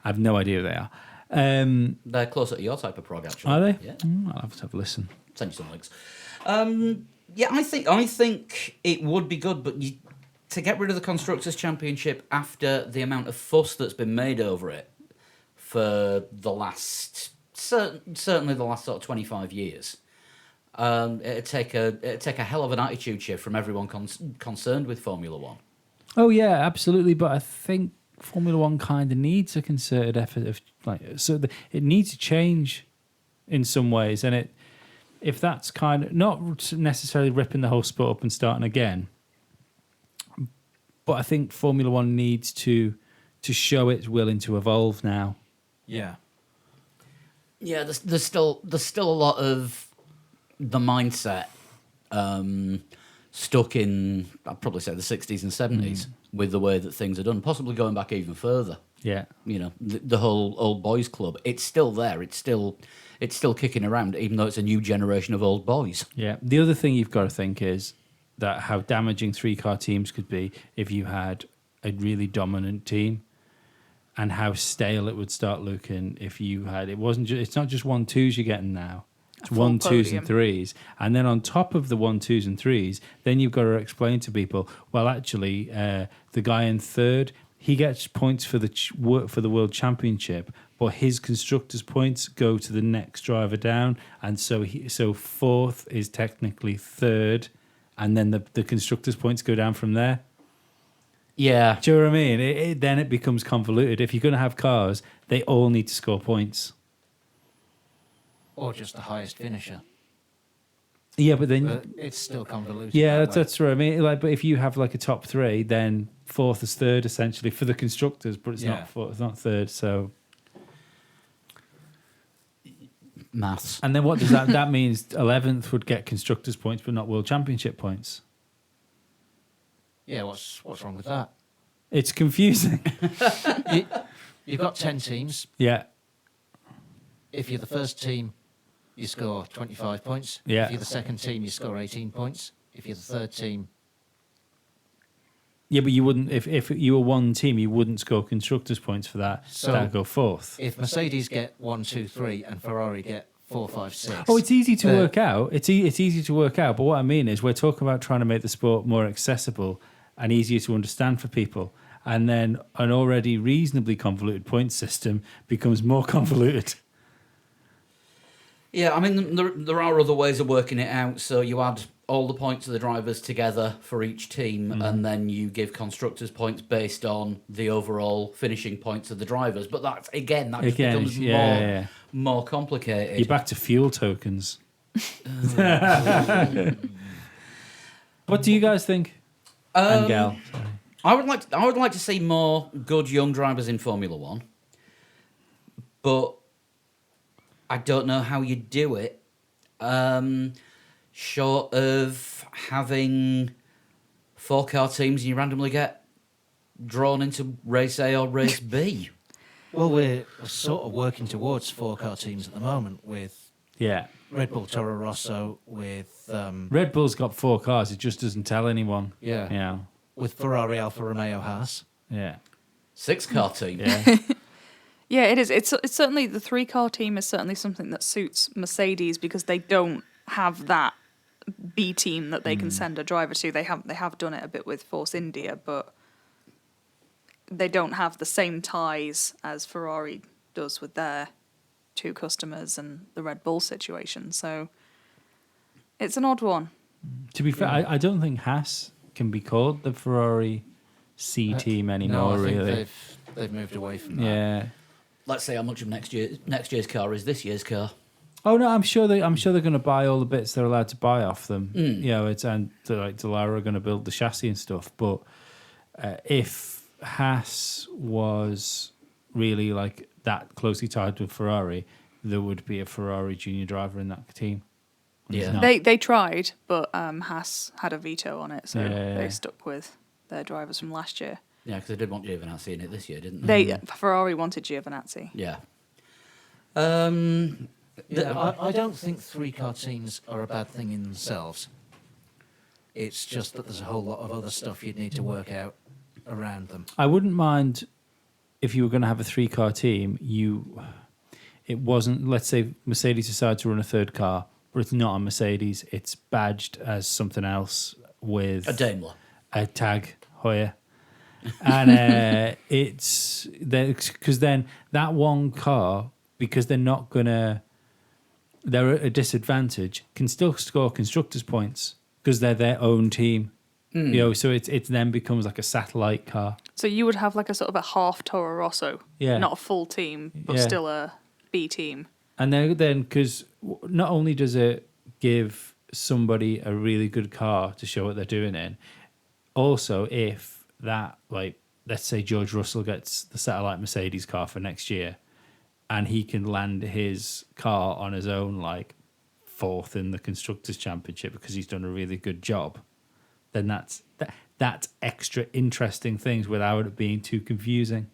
I have no idea who they are. They're closer to your type of prog, actually. Are they? Yeah. I'll have to have a listen. Send you some links. Yeah, I think it would be good, but to get rid of the Constructors' Championship after the amount of fuss that's been made over it for the last, certainly the last sort of 25 years, it'd take a hell of an attitude shift from everyone concerned with Formula One. Oh yeah, absolutely. But I think Formula One kind of needs a concerted effort of it needs to change in some ways, and if that's kind of not necessarily ripping the whole sport up and starting again, but I think Formula One needs to show it's willing to evolve now. Yeah. Yeah, there's still a lot of the mindset stuck in, I'd probably say, the 60s and 70s with the way that things are done, possibly going back even further. Yeah. You know, the whole old boys club, it's still there. It's still kicking around, even though it's a new generation of old boys. Yeah. The other thing you've got to think is that how damaging 3-car teams could be if you had a really dominant team, and how stale it would start looking if you had it's not just 1-2s you're getting now. It's A full 1-2s podium. and 3s. And then on top of the 1-2s and 3s, then you've got to explain to people, well, actually, the guy in third, he gets points for the world championship, but his constructors' points go to the next driver down, and so fourth is technically third, and then the constructors' points go down from there. Yeah. Do you know what I mean? Then it becomes convoluted. If you're going to have cars, they all need to score points. Or just the highest finisher. Yeah, but then But it's still convoluted. yeah, that way. that's what I mean. Like, but if you have like a top three, then fourth is third essentially for the constructors, but it's Yeah. not fourth, it's not third. So, Maths. and then what does that? That means 11th would get constructors points, but not world championship points. Yeah, what's wrong with that? It's confusing. You've got 10 teams. Yeah, If you're the first team, you score 25 points. Yeah. If you're the second team, you score 18 points. If you're the third team, yeah, but you wouldn't if you were one team, you wouldn't score constructors points for that. So So- that'd go fourth. if Mercedes get 1, 2, 3 and Ferrari get 4, 5, 6. Oh, it's easy to Uh, work out. It's easy to work out. But what I mean is, we're talking about trying to make the sport more accessible and easier to understand for people. And then an already reasonably convoluted point system becomes more convoluted. Yeah, I mean, there are other ways of working it out. So you add all the points of the drivers together for each team, and then you give constructors points based on the overall finishing points of the drivers. But that just becomes more complicated. You're back to fuel tokens. What do you guys think? And Gal, sorry. I would like to see more good young drivers in Formula One, but I don't know how you do it. Short of having 4-car teams and you randomly get drawn into race A or race B. Well, we're sort of working towards 4-car teams at the moment with Yeah. Red Bull Toro Rosso, with Red Bull's got 4 cars. It just doesn't tell anyone. yeah, Yeah. with Ferrari, Alfa Romeo, Haas. Yeah. 6-car team. Yeah. Yeah, it is. It's certainly the 3-car team is certainly something that suits Mercedes because they don't have that B team that they can send a driver to. They have done it a bit with Force India, but they don't have the same ties as Ferrari does with their 2 customers and the Red Bull situation. So it's an odd one. To be fair, I don't think Haas can be called the Ferrari C team anymore, no, I think really. they've moved away from that. Yeah. Let's say how much of next year's car is this year's car. Oh no, I'm sure they're going to buy all the bits they're allowed to buy off them. You know, and Dallara are going to build the chassis and stuff. But if Haas was really like that closely tied with Ferrari, there would be a Ferrari junior driver in that team. And there's Yeah. not. They tried, but Haas had a veto on it, so Yeah. they stuck with their drivers from last year. Yeah, because they did want Giovinazzi in it this year, didn't they? Ferrari wanted Giovinazzi. Yeah. Yeah, I don't think 3-car teams are a bad thing in themselves. It's just that there's a whole lot of other stuff you'd need to work out around them. I wouldn't mind if you were going to have a 3-car team. It wasn't. Let's say Mercedes decided to run a 3rd car, but it's not a Mercedes. It's badged as something else with A Daimler. a tag Hoyer, and it's because then that one car, because they're not gonna, they're at a disadvantage, can still score constructors points because they're their own team. You know, so it then becomes like a satellite car. So you would have like a sort of a half Toro Rosso, Yeah. not a full team, but Yeah. still a B team. And then because not only does it give somebody a really good car to show what they're doing in, also if that, like, let's say George Russell gets the satellite Mercedes car for next year and he can land his car on his own, like 4th in the Constructors' Championship because he's done a really good job, then that's extra interesting things without it being too confusing.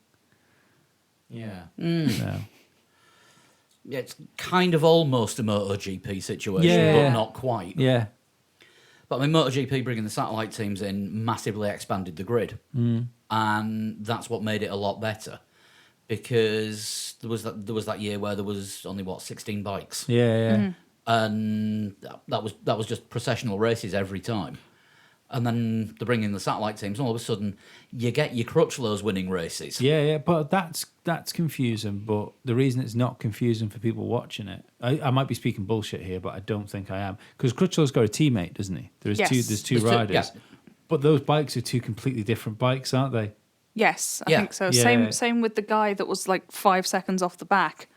Yeah. So, Yeah, it's kind of almost a MotoGP situation, Yeah. but not quite. yeah. But I mean, MotoGP bringing the satellite teams in massively expanded the grid, and that's what made it a lot better. Because there was that year where there was only 16 bikes, Yeah. and that was just processional races every time. And then they bring in the satellite teams, and all of a sudden you get your Crutchlows winning races. Yeah, but that's confusing. But the reason it's not confusing for people watching it, I might be speaking bullshit here, but I don't think I am, because Crutchlow's got a teammate, doesn't he? There's Yes. two There's riders, yeah. but those bikes are 2 completely different bikes, aren't they? Yes, I Yeah. think so. Yeah. Same with the guy that was like 5 seconds off the back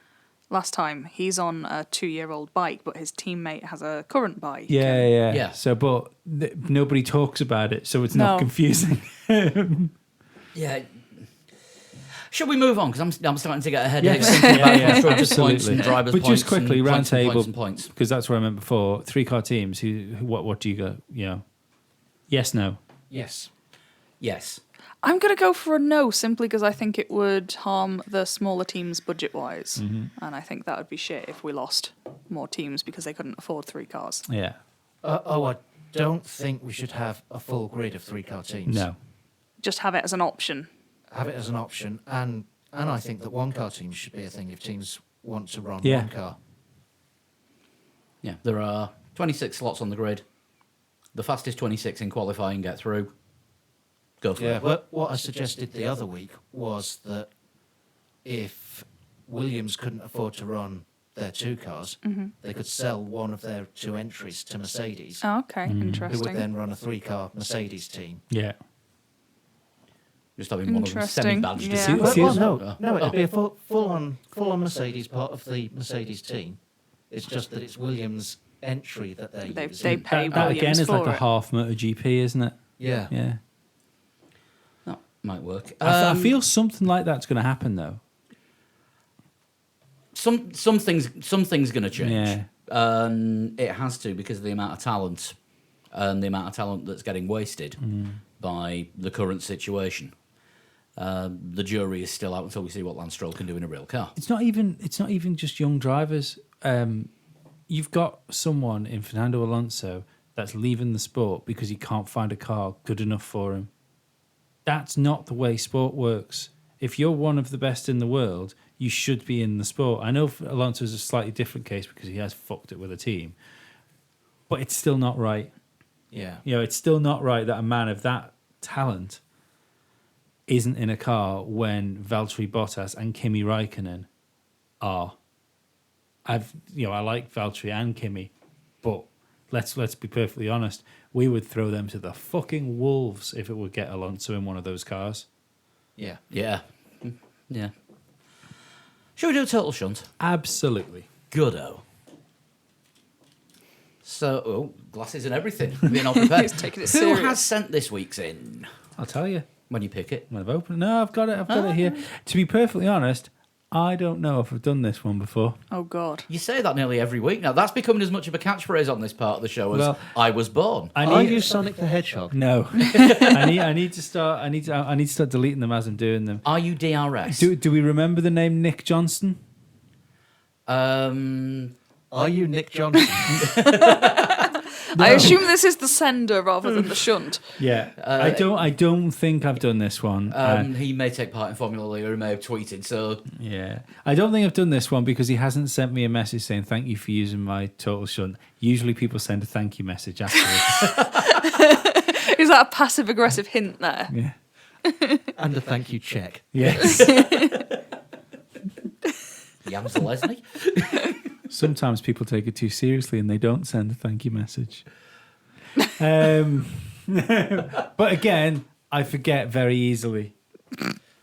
last time. He's on a 2-year-old bike, but his teammate has a current bike. Yeah. Yeah. So, but nobody talks about it, so it's No. not confusing. Yeah. Should we move on? Because I'm starting to get a headache Yes. thinking about Yeah, constructors' points absolutely. and drivers' But points. just quickly, and round points and table, points and points. because that's what I meant before. 3-car teams. What do you go? You know, yes, no. Yes. Yes. I'm going to go for a no, simply because I think it would harm the smaller teams budget-wise. And I think that would be shit if we lost more teams because they couldn't afford 3 cars. Yeah. I don't think we should have a full grid of 3-car teams. No. Just have it as an option. Have it as an option, and I think that 1-car teams should be a thing if teams want to run Yeah. 1 car. Yeah. There are 26 slots on the grid. The fastest 26 in qualifying get through. Go for Yeah, it. but what I suggested the other week was that if Williams couldn't afford to run their 2 cars, they could sell one of their 2 entries to Mercedes, Oh, okay, who interesting. would then run a 3-car Mercedes team. Yeah. Just having one of them Interesting. semi-badged. Yeah. as See- well. see- No, it'd be a full on Mercedes part of the Mercedes team. It's just that it's Williams' entry that they're They using. pay That again Williams is like for a it. half MotoGP, isn't it? Yeah. Yeah. That might work. I feel something like that's going to happen, though. some things going to change. Yeah. It has to, because of the amount of talent and the amount of talent that's getting wasted by the current situation. The jury is still out until we see what Lance Stroll can do in a real car. It's not even just young drivers. You've got someone in Fernando Alonso that's leaving the sport because he can't find a car good enough for him. That's not the way sport works. If you're one of the best in the world, you should be in the sport. I know Alonso's a slightly different case because he has fucked it with a team, but it's still not right. Yeah. You know, it's still not right that a man of that talent isn't in a car when Valtteri Bottas and Kimi Räikkönen are. I like Valtteri and Kimi, but let's be perfectly honest. We would throw them to the fucking wolves if it would get Alonso in one of those cars. Yeah. Yeah. Yeah. Shall we do a total shunt? Absolutely. Goodo. So, glasses and everything. Being all prepared. He's taking it Who serious. has sent this week's in? I'll tell you When you pick it. when I've opened. No, I've got it. I've got it here. To be perfectly honest, I don't know if I've done this one before. Oh, God. You say that nearly every week now. That's becoming as much of a catchphrase on this part of the show as Well, I was born. Are you Sonic the Hedgehog? No. I need to start deleting them as I'm doing them. Are you DRS? Do we remember the name Nick Johnston? Are you Nick Johnson? I assume this is the sender rather than the shunt. Yeah. I don't think I've done this one. He may take part in Formula League or he may have tweeted, so Yeah. I don't think I've done this one because he hasn't sent me a message saying thank you for using my total shunt. Usually people send a thank you message afterwards. Is that a passive aggressive hint there? Yeah. And a thank you check. Yes. Yams Leslie. Sometimes people take it too seriously and they don't send a thank you message. But again, I forget very easily.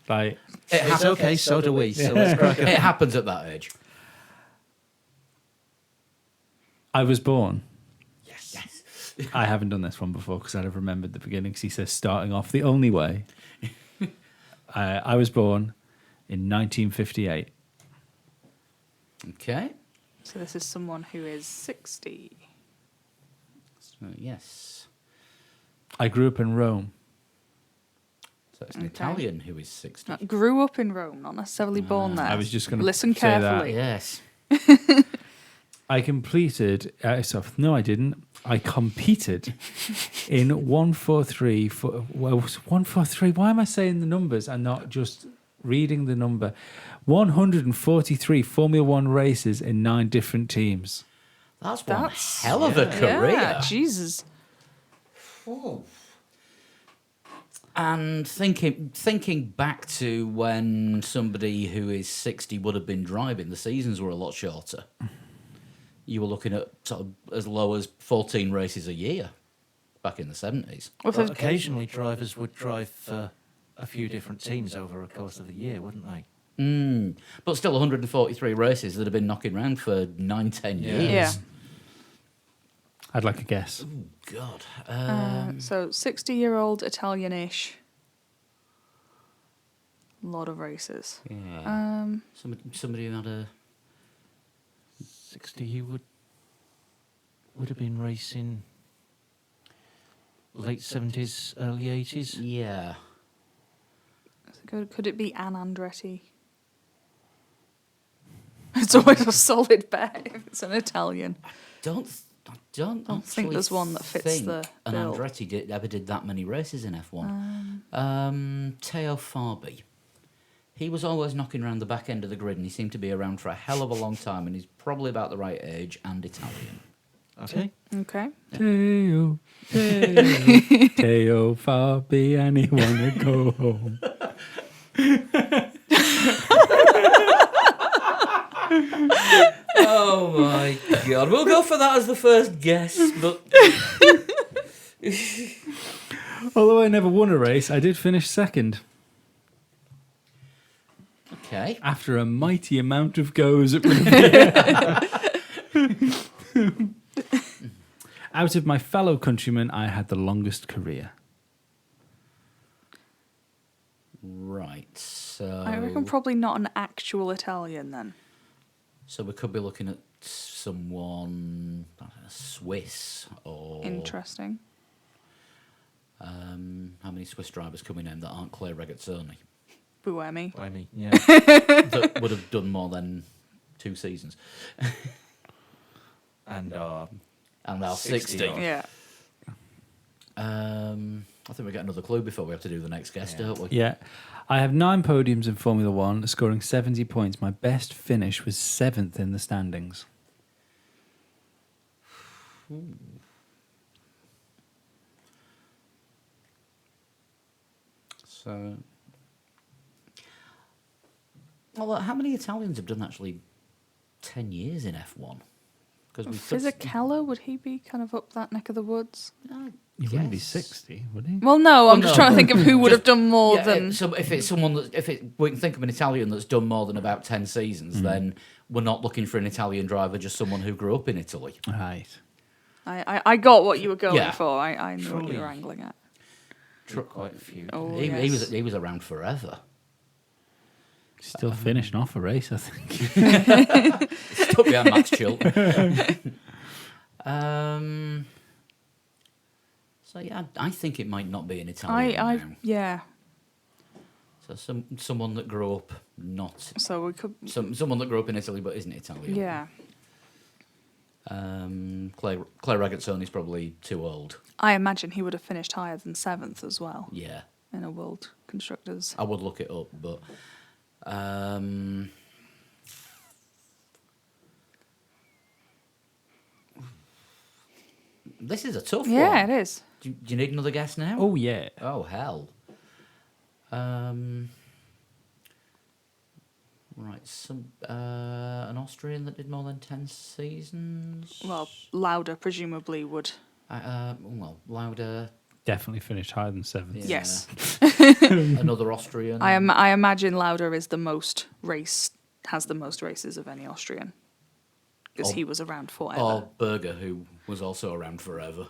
Like, It's okay, so do we. So let's crack It on. happens at that age. I was born. Yes. I haven't done this one before because I'd have remembered the beginning because he says starting off the only way. I was born in 1958. Okay. So this is someone who is 60. So, yes. I grew up in Rome. So it's an Okay. Italian who is 60. Grew up in Rome, not necessarily born there. I was just gonna listen say that. carefully. Yes. I completed. No, I didn't. I competed in 143. 143. Why am I saying the numbers and not just reading the number? 143 Formula One races in 9 different teams. That's That's- one hell of a career. Yeah, Jesus. And thinking back to when somebody who is 60 would have been driving, the seasons were a lot shorter. You were looking at sort of as low as 14 races a year back in the 70s. Well, if Well, they've- occasionally drivers would drive for a few different teams over a course of the year, wouldn't they? But still 143 races that have been knocking around for 9-10 Yeah. years. Yeah. I'd like a guess. God. So 60-year-old Italian-ish. Lot of races. Yeah. Somebody who had a... 60, he would have been racing late 70s, early 80s. Yeah. Could it be Anne Andretti? It's always a solid bet if it's an Italian. I don't think actually there's one that fits think the an bill. Andretti ever did that many races in F1. Teo Farby. He was always knocking around the back end of the grid and he seemed to be around for a hell of a long time and he's probably about the right age and Italian. Okay. Okay. Teo, Teo, Fabi, anyone to go home. Oh my God. We'll go for that as the first guess, but... Although I never won a race, I did finish second Okay. after a mighty amount of goes at Riviera. Out of my fellow countrymen, I had the longest career. Right, so... I reckon probably not an actual Italian then. So we could be looking at someone I don't know, Swiss or... Interesting. How many Swiss drivers can we name that aren't Claire Regazzoni? Buemi. Buemi, yeah. that would have done more than 2 seasons. And And now 60. 60 odd. Yeah. I think we get another clue before we have to do the next guest, Yeah. don't we? Yeah. I have 9 podiums in Formula One, scoring 70 points. My best finish was 7th in the standings. So, well, how many Italians have done actually 10 years in F1? Because we Fisichella, would he be kind of up that neck of the woods? He wouldn't be 60, would he? Well, no, I'm just no. trying to think of who would have done more Yeah, than. so if it's someone we can think of an Italian that's done more than about 10 seasons, then we're not looking for an Italian driver, just someone who grew up in Italy. Right. I got what you were going Yeah. for. I knew what Truly. you were angling at. quite a few. Oh, he yes. was around forever. Still finishing off a race, I think. Stuck behind Max Chilton. So yeah, I think it might not be an Italian. now. Yeah. So someone that grew up not So we could. someone that grew up in Italy but isn't Italian. Yeah. Claire Ragazzoni's probably too old. I imagine he would have finished higher than 7th as well Yeah, in a World Constructors. I would look it up, but this is a tough Yeah, one. it is. Do you need another guess now? Oh, yeah. Oh hell. Right, an Austrian that did more than 10 seasons. Well, Lauda presumably would. Lauda. Definitely finished higher than 7th. Yeah. Yes. Another Austrian. I imagine Lauda is has the most races of any Austrian. Because Oh. he was around forever. Or Berger, who was also around forever.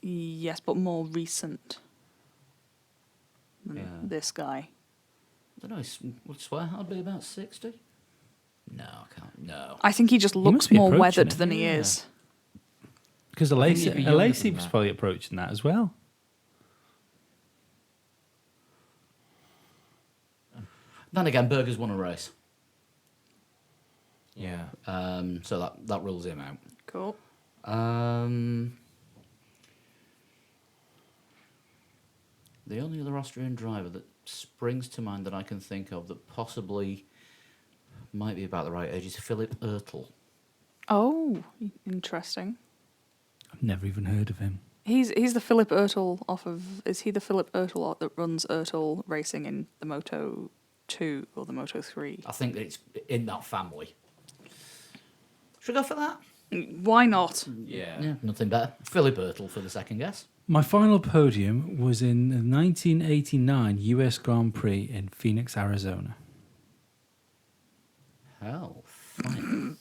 Yes, but more recent than Yeah. this guy. I don't know, would swear I'd be about 60? No, I can't. No. I think he just must looks be more approaching weathered it. than he Yeah. is. Because I think he'd be younger Alesi than was that. probably approaching that as well. Then again, Berger's won a race. Yeah. So that rules him out. Cool. The only other Austrian driver that springs to mind that I can think of that possibly might be about the right age is Philip Oertel. Oh, interesting. I've never even heard of him. He's the Philip Oertel off of. Is he the Philip Oertel that runs Oertel Racing in the Moto 2 or the Moto 3? I think that it's in that family. Should we go for that? Why not? Yeah. Yeah, nothing better. Philip Oertel for the second guess. My final podium was in the 1989 US Grand Prix in Phoenix, Arizona. Hell, fine.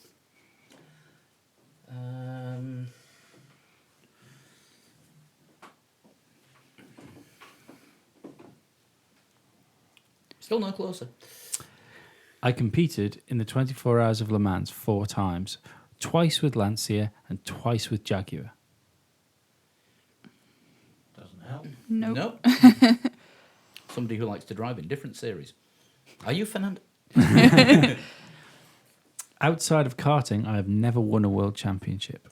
Still no closer. I competed in the 24 Hours of Le Mans 4 times, twice with Lancia and twice with Jaguar. Doesn't help. Nope. Nope. Somebody who likes to drive in different series. Are you Fernando? Outside of karting, I have never won a world championship.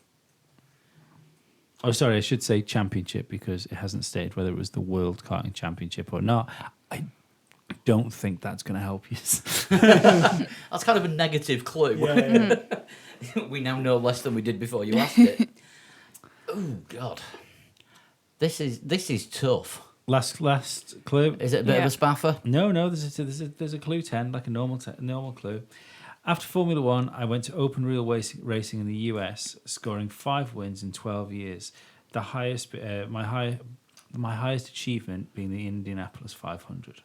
Oh, sorry, I should say championship because it hasn't stated whether it was the World Karting Championship or not. I don't think that's going to help you. That's kind of a negative clue. We now know less than we did before you asked it. Oh God, this is tough. Last clue. Is it a bit Yeah. of a spaffer? No. There's a clue 10, like a normal clue. After Formula One, I went to open wheel racing in the US, scoring 5 wins in 12 years. The highest, my highest achievement being the Indianapolis 500.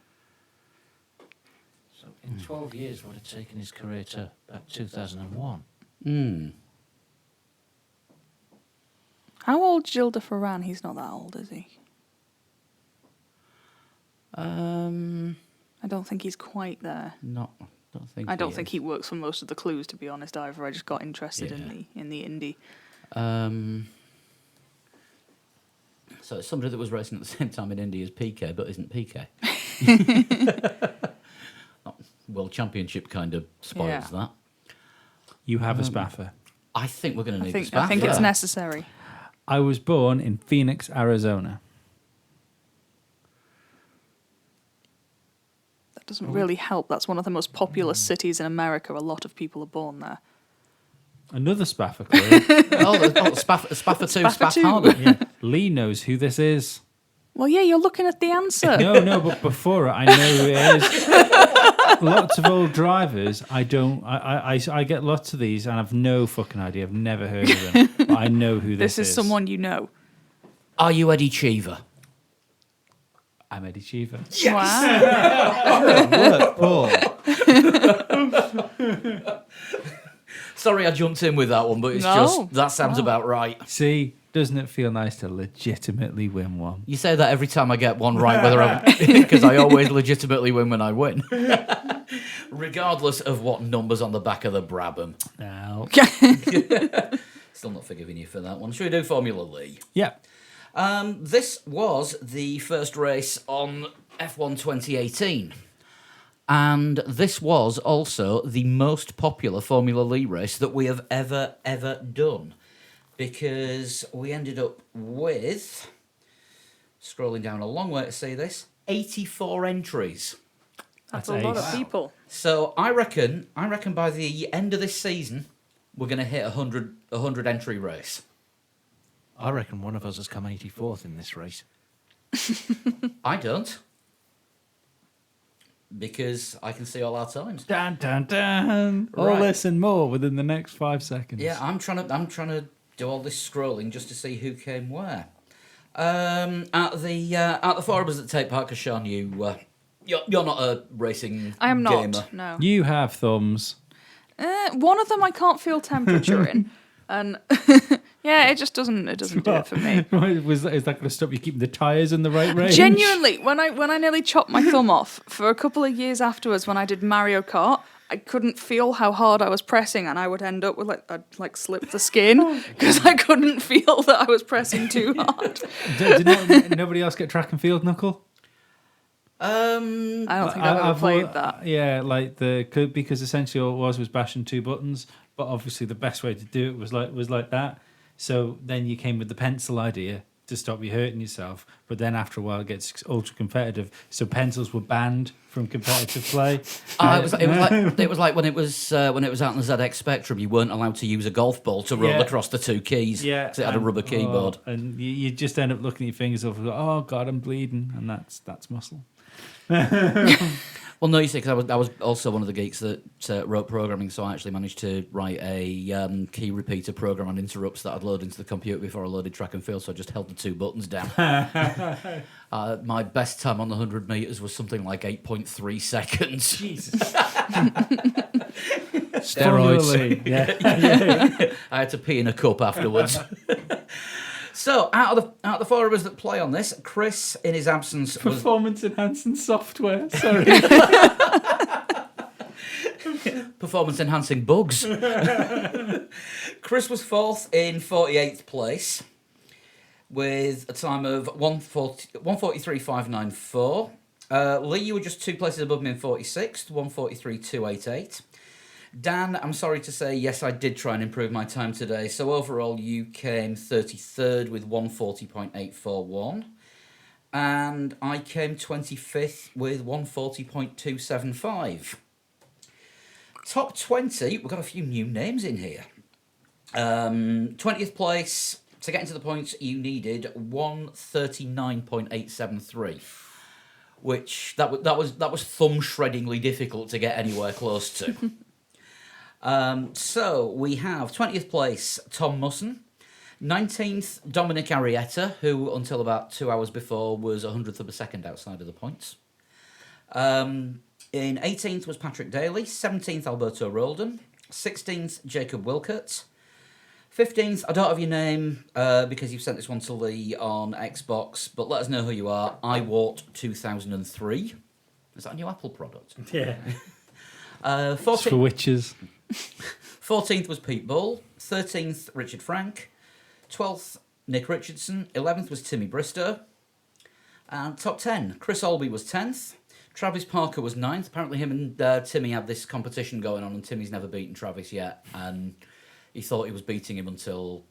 So in 12 years, would have taken his career to about 2001. How old's Gilles de Ferran? He's not that old, is he? I don't think he's quite there. I don't think he works for most of the clues, to be honest. Either I just got interested in the Indy. So it's somebody that was racing at the same time in Indy as PK, but isn't PK. World Championship kind of spoils Yeah. that. You have a spaffer. I think we're going to need this I back. think it's yeah. necessary. I was born in Phoenix, Arizona. That doesn't really help. That's one of the most populous cities in America. A lot of people are born there. Another spaffer clue. Spaffer 2, Spaffer Spaff 2. Harder. Yeah. Lee knows who this is. Well, yeah, you're looking at the answer. No, but before it, I know who it is. Lots of old drivers. I don't. I get lots of these, and I've no fucking idea. I've never heard of them. But I know who this This is someone you know. Are you Eddie Cheever? I'm Eddie Cheever. Wow. Paul. Sorry I jumped in with that one, but it's No. just, that sounds about right. See, doesn't it feel nice to legitimately win one? You say that every time I get one right, whether I'm because I always legitimately win when I win, regardless of what numbers on the back of the Brabham. No. Still not forgiving you for that one. Should we do Formula Lee? Yeah. This was the first race on F1 2018. And this was also the most popular Formula Lee race that we have ever done. Because we ended up with, scrolling down a long way to see this, 84 entries. That's That's a lot ace. of people. So I reckon by the end of this season, we're going to hit a 100 entry race. I reckon one of us has come 84th in this race. I don't. Because I can see all our times. Dun, dun, dun. All Right. this and more within the next 5 seconds. Yeah, I'm trying to do all this scrolling just to see who came where. At the forums at Tate Park, Sean, you're not a racing I am not. gamer. No. You have thumbs. One of them I can't feel temperature in, and yeah, it just doesn't do it for me. Is that going to stop you keeping the tyres in the right range? Genuinely, when I nearly chopped my thumb off for a couple of years afterwards, when I did Mario Kart, I couldn't feel how hard I was pressing, and I would end up with I'd slip the skin because I couldn't feel that I was pressing too hard. Did nobody else get track and field knuckle? I don't think I've ever played that. Yeah, because essentially all it was bashing two buttons, but obviously the best way to do it was like that. So then you came with the pencil idea to stop you hurting yourself, but then after a while it gets ultra competitive. So pencils were banned from competitive play. It was like when it was out on the ZX Spectrum, you weren't allowed to use a golf ball to roll Yeah. across the two keys. Yeah, 'cause it had a rubber keyboard. and you just end up looking at your fingers over. Oh God, I'm bleeding, and that's muscle. Well, no, you see, because I was also one of the geeks that wrote programming, so I actually managed to write a key repeater program on interrupts that I'd load into the computer before I loaded track and field, so I just held the two buttons down. My best time on the 100 metres was something like 8.3 seconds. Jesus. Steroids. Yeah. I had to pee in a cup afterwards. So, out of the four of us that play on this, Chris, in his absence, was Performance enhancing software. Sorry. performance-enhancing bugs. Chris was fourth in 48th place with a time of 143.594. Lee, you were just 2 places above me in 46th, 143.288. Dan, I'm sorry to say, yes, I did try and improve my time today. So overall, you came 33rd with 140.841. And I came 25th with 140.275. Top 20, we've got a few new names in here. 20th place, to get into the points, you needed 139.873. Which, that was thumb-shreddingly difficult to get anywhere close to. So we have 20th place, Tom Musson. 19th, Dominic Arrieta, who until about 2 hours before was 100th of a second outside of the points. In 18th was Patrick Daly. 17th, Alberto Roldan. 16th, Jacob Wilcott. 15th, I don't have your name because you've sent this one to Lee on Xbox, but let us know who you are. iWart2003. Is that a new Apple product? Yeah. 14th, For witches. 14th was Pete Bull. 13th, Richard Frank. 12th, Nick Richardson. 11th was Timmy Bristow. And top 10, Chris Olby was 10th. Travis Parker was 9th. Apparently him and Timmy had this competition going on, and Timmy's never beaten Travis yet, and he thought he was beating him until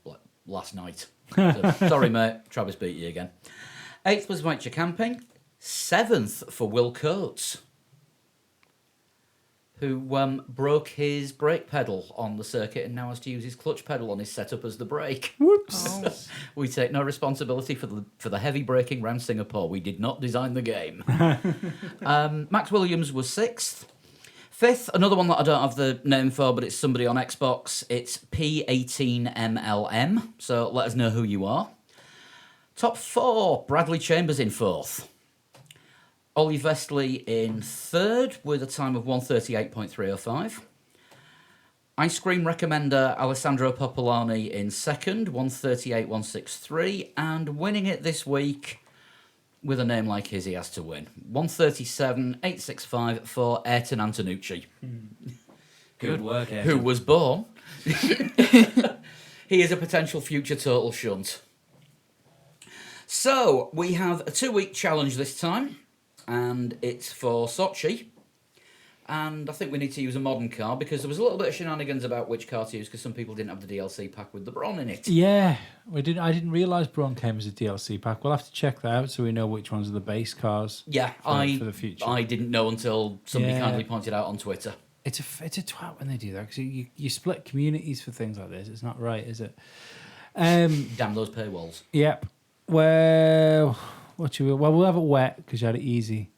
last night. So, sorry, mate, Travis beat you again. 8th was Mike Camping. 7th for Will Coates, who broke his brake pedal on the circuit and now has to use his clutch pedal on his setup as the brake. Whoops. We take no responsibility for the heavy braking round Singapore. We did not design the game. Max Williams was 6th. 5th, another one that I don't have the name for, but it's somebody on Xbox. It's P18MLM, so let us know who you are. Top 4, Bradley Chambers in 4th. Ollie Vestley in 3rd with a time of 1:38.305. Ice Cream Recommender Alessandro Popolani in 2nd, 1:38.163. And winning it this week, with a name like his, he has to win. 1:37.865 for Ayrton Antonucci. Good work, Who Ayrton. was born. He is a potential future total shunt. So, we have a 2-week challenge this time, and it's for Sochi. And I think we need to use a modern car because there was a little bit of shenanigans about which car to use because some people didn't have the DLC pack with the Bron in it. Yeah, I didn't realise Braun came as a DLC pack. We'll have to check that out so we know which ones are the base cars. Yeah, for the future. I didn't know until somebody Yeah. kindly pointed out on Twitter. It's a twat when they do that because you split communities for things like this. It's not right, is it? Damn those paywalls. Yep. Well, we'll have it wet because you had it easy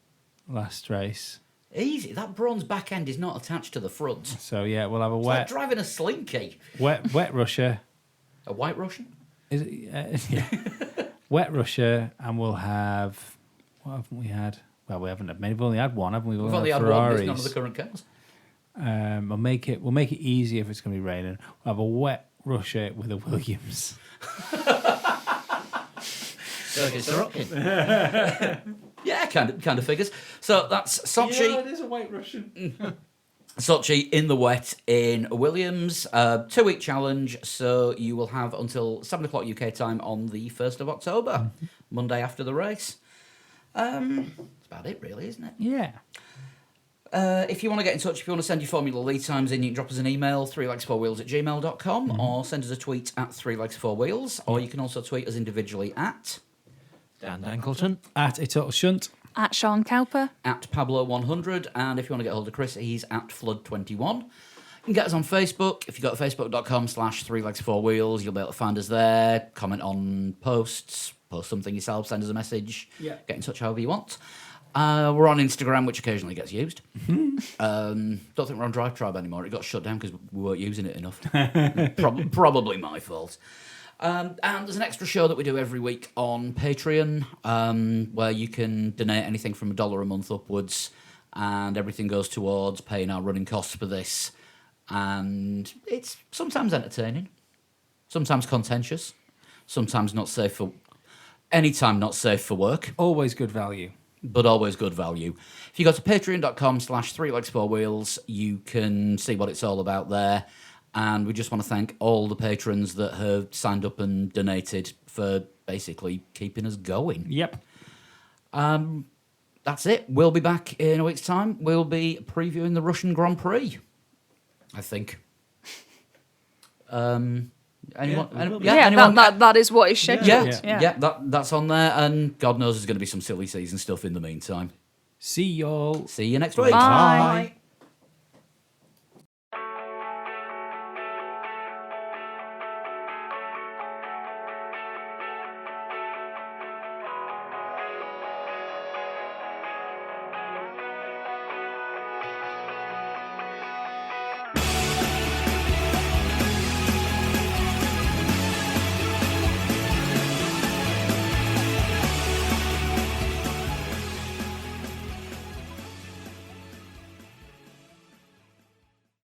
last race. Easy. That Bron's back end is not attached to the front. So yeah, we'll have a It's like wet driving a Slinky. wet Russia. A White Russian? Is it? Yeah. Wet Russia, and we'll have what haven't we had? Well, we haven't had many. We've only had one, haven't we? We've only had one, but it's none of the current cars. We'll make it easy if it's going to be raining. We'll have a wet Russia with a Williams. Yeah, kind of figures. So that's Sochi. Yeah, it is a white Russian. Sochi in the wet in Williams. 2-week challenge. So you will have until 7 o'clock UK time on the 1st of October, Monday after the race. That's about it, really, isn't it? Yeah. If you want to get in touch, if you want to send your Formula lead times in, you can drop us an email, 3legs4wheels@gmail.com, or send us a tweet at 3legs4wheels, or you can also tweet us individually at Dan Dankleton. At a total shunt. At Sean Cowper. Pablo100, and if you want to get hold of Chris, he's at Flood21. You can get us on Facebook. If you go to facebook.com/3legs4wheels, you'll be able to find us there, comment on posts, post something yourself, send us a message, get in touch however you want. We're on Instagram, which occasionally gets used. Don't think we're on Drive Tribe anymore. It got shut down because we weren't using it enough. Probably my fault. And there's an extra show that we do every week on Patreon, where you can donate anything from $1 a month upwards, and everything goes towards paying our running costs for this. And it's sometimes entertaining, sometimes contentious, sometimes not safe for... Anytime not safe for work. Always good value. But always good value. If you go to patreon.com/3legs4wheels, you can see what it's all about there. And we just want to thank all the patrons that have signed up and donated for basically keeping us going. Yep. That's it. We'll be back in a week's time. We'll be previewing the Russian Grand Prix, I think. Anyone? That is what is scheduled. Yeah, that's on there. And God knows there's going to be some silly season stuff in the meantime. See y'all. See you next week. Bye.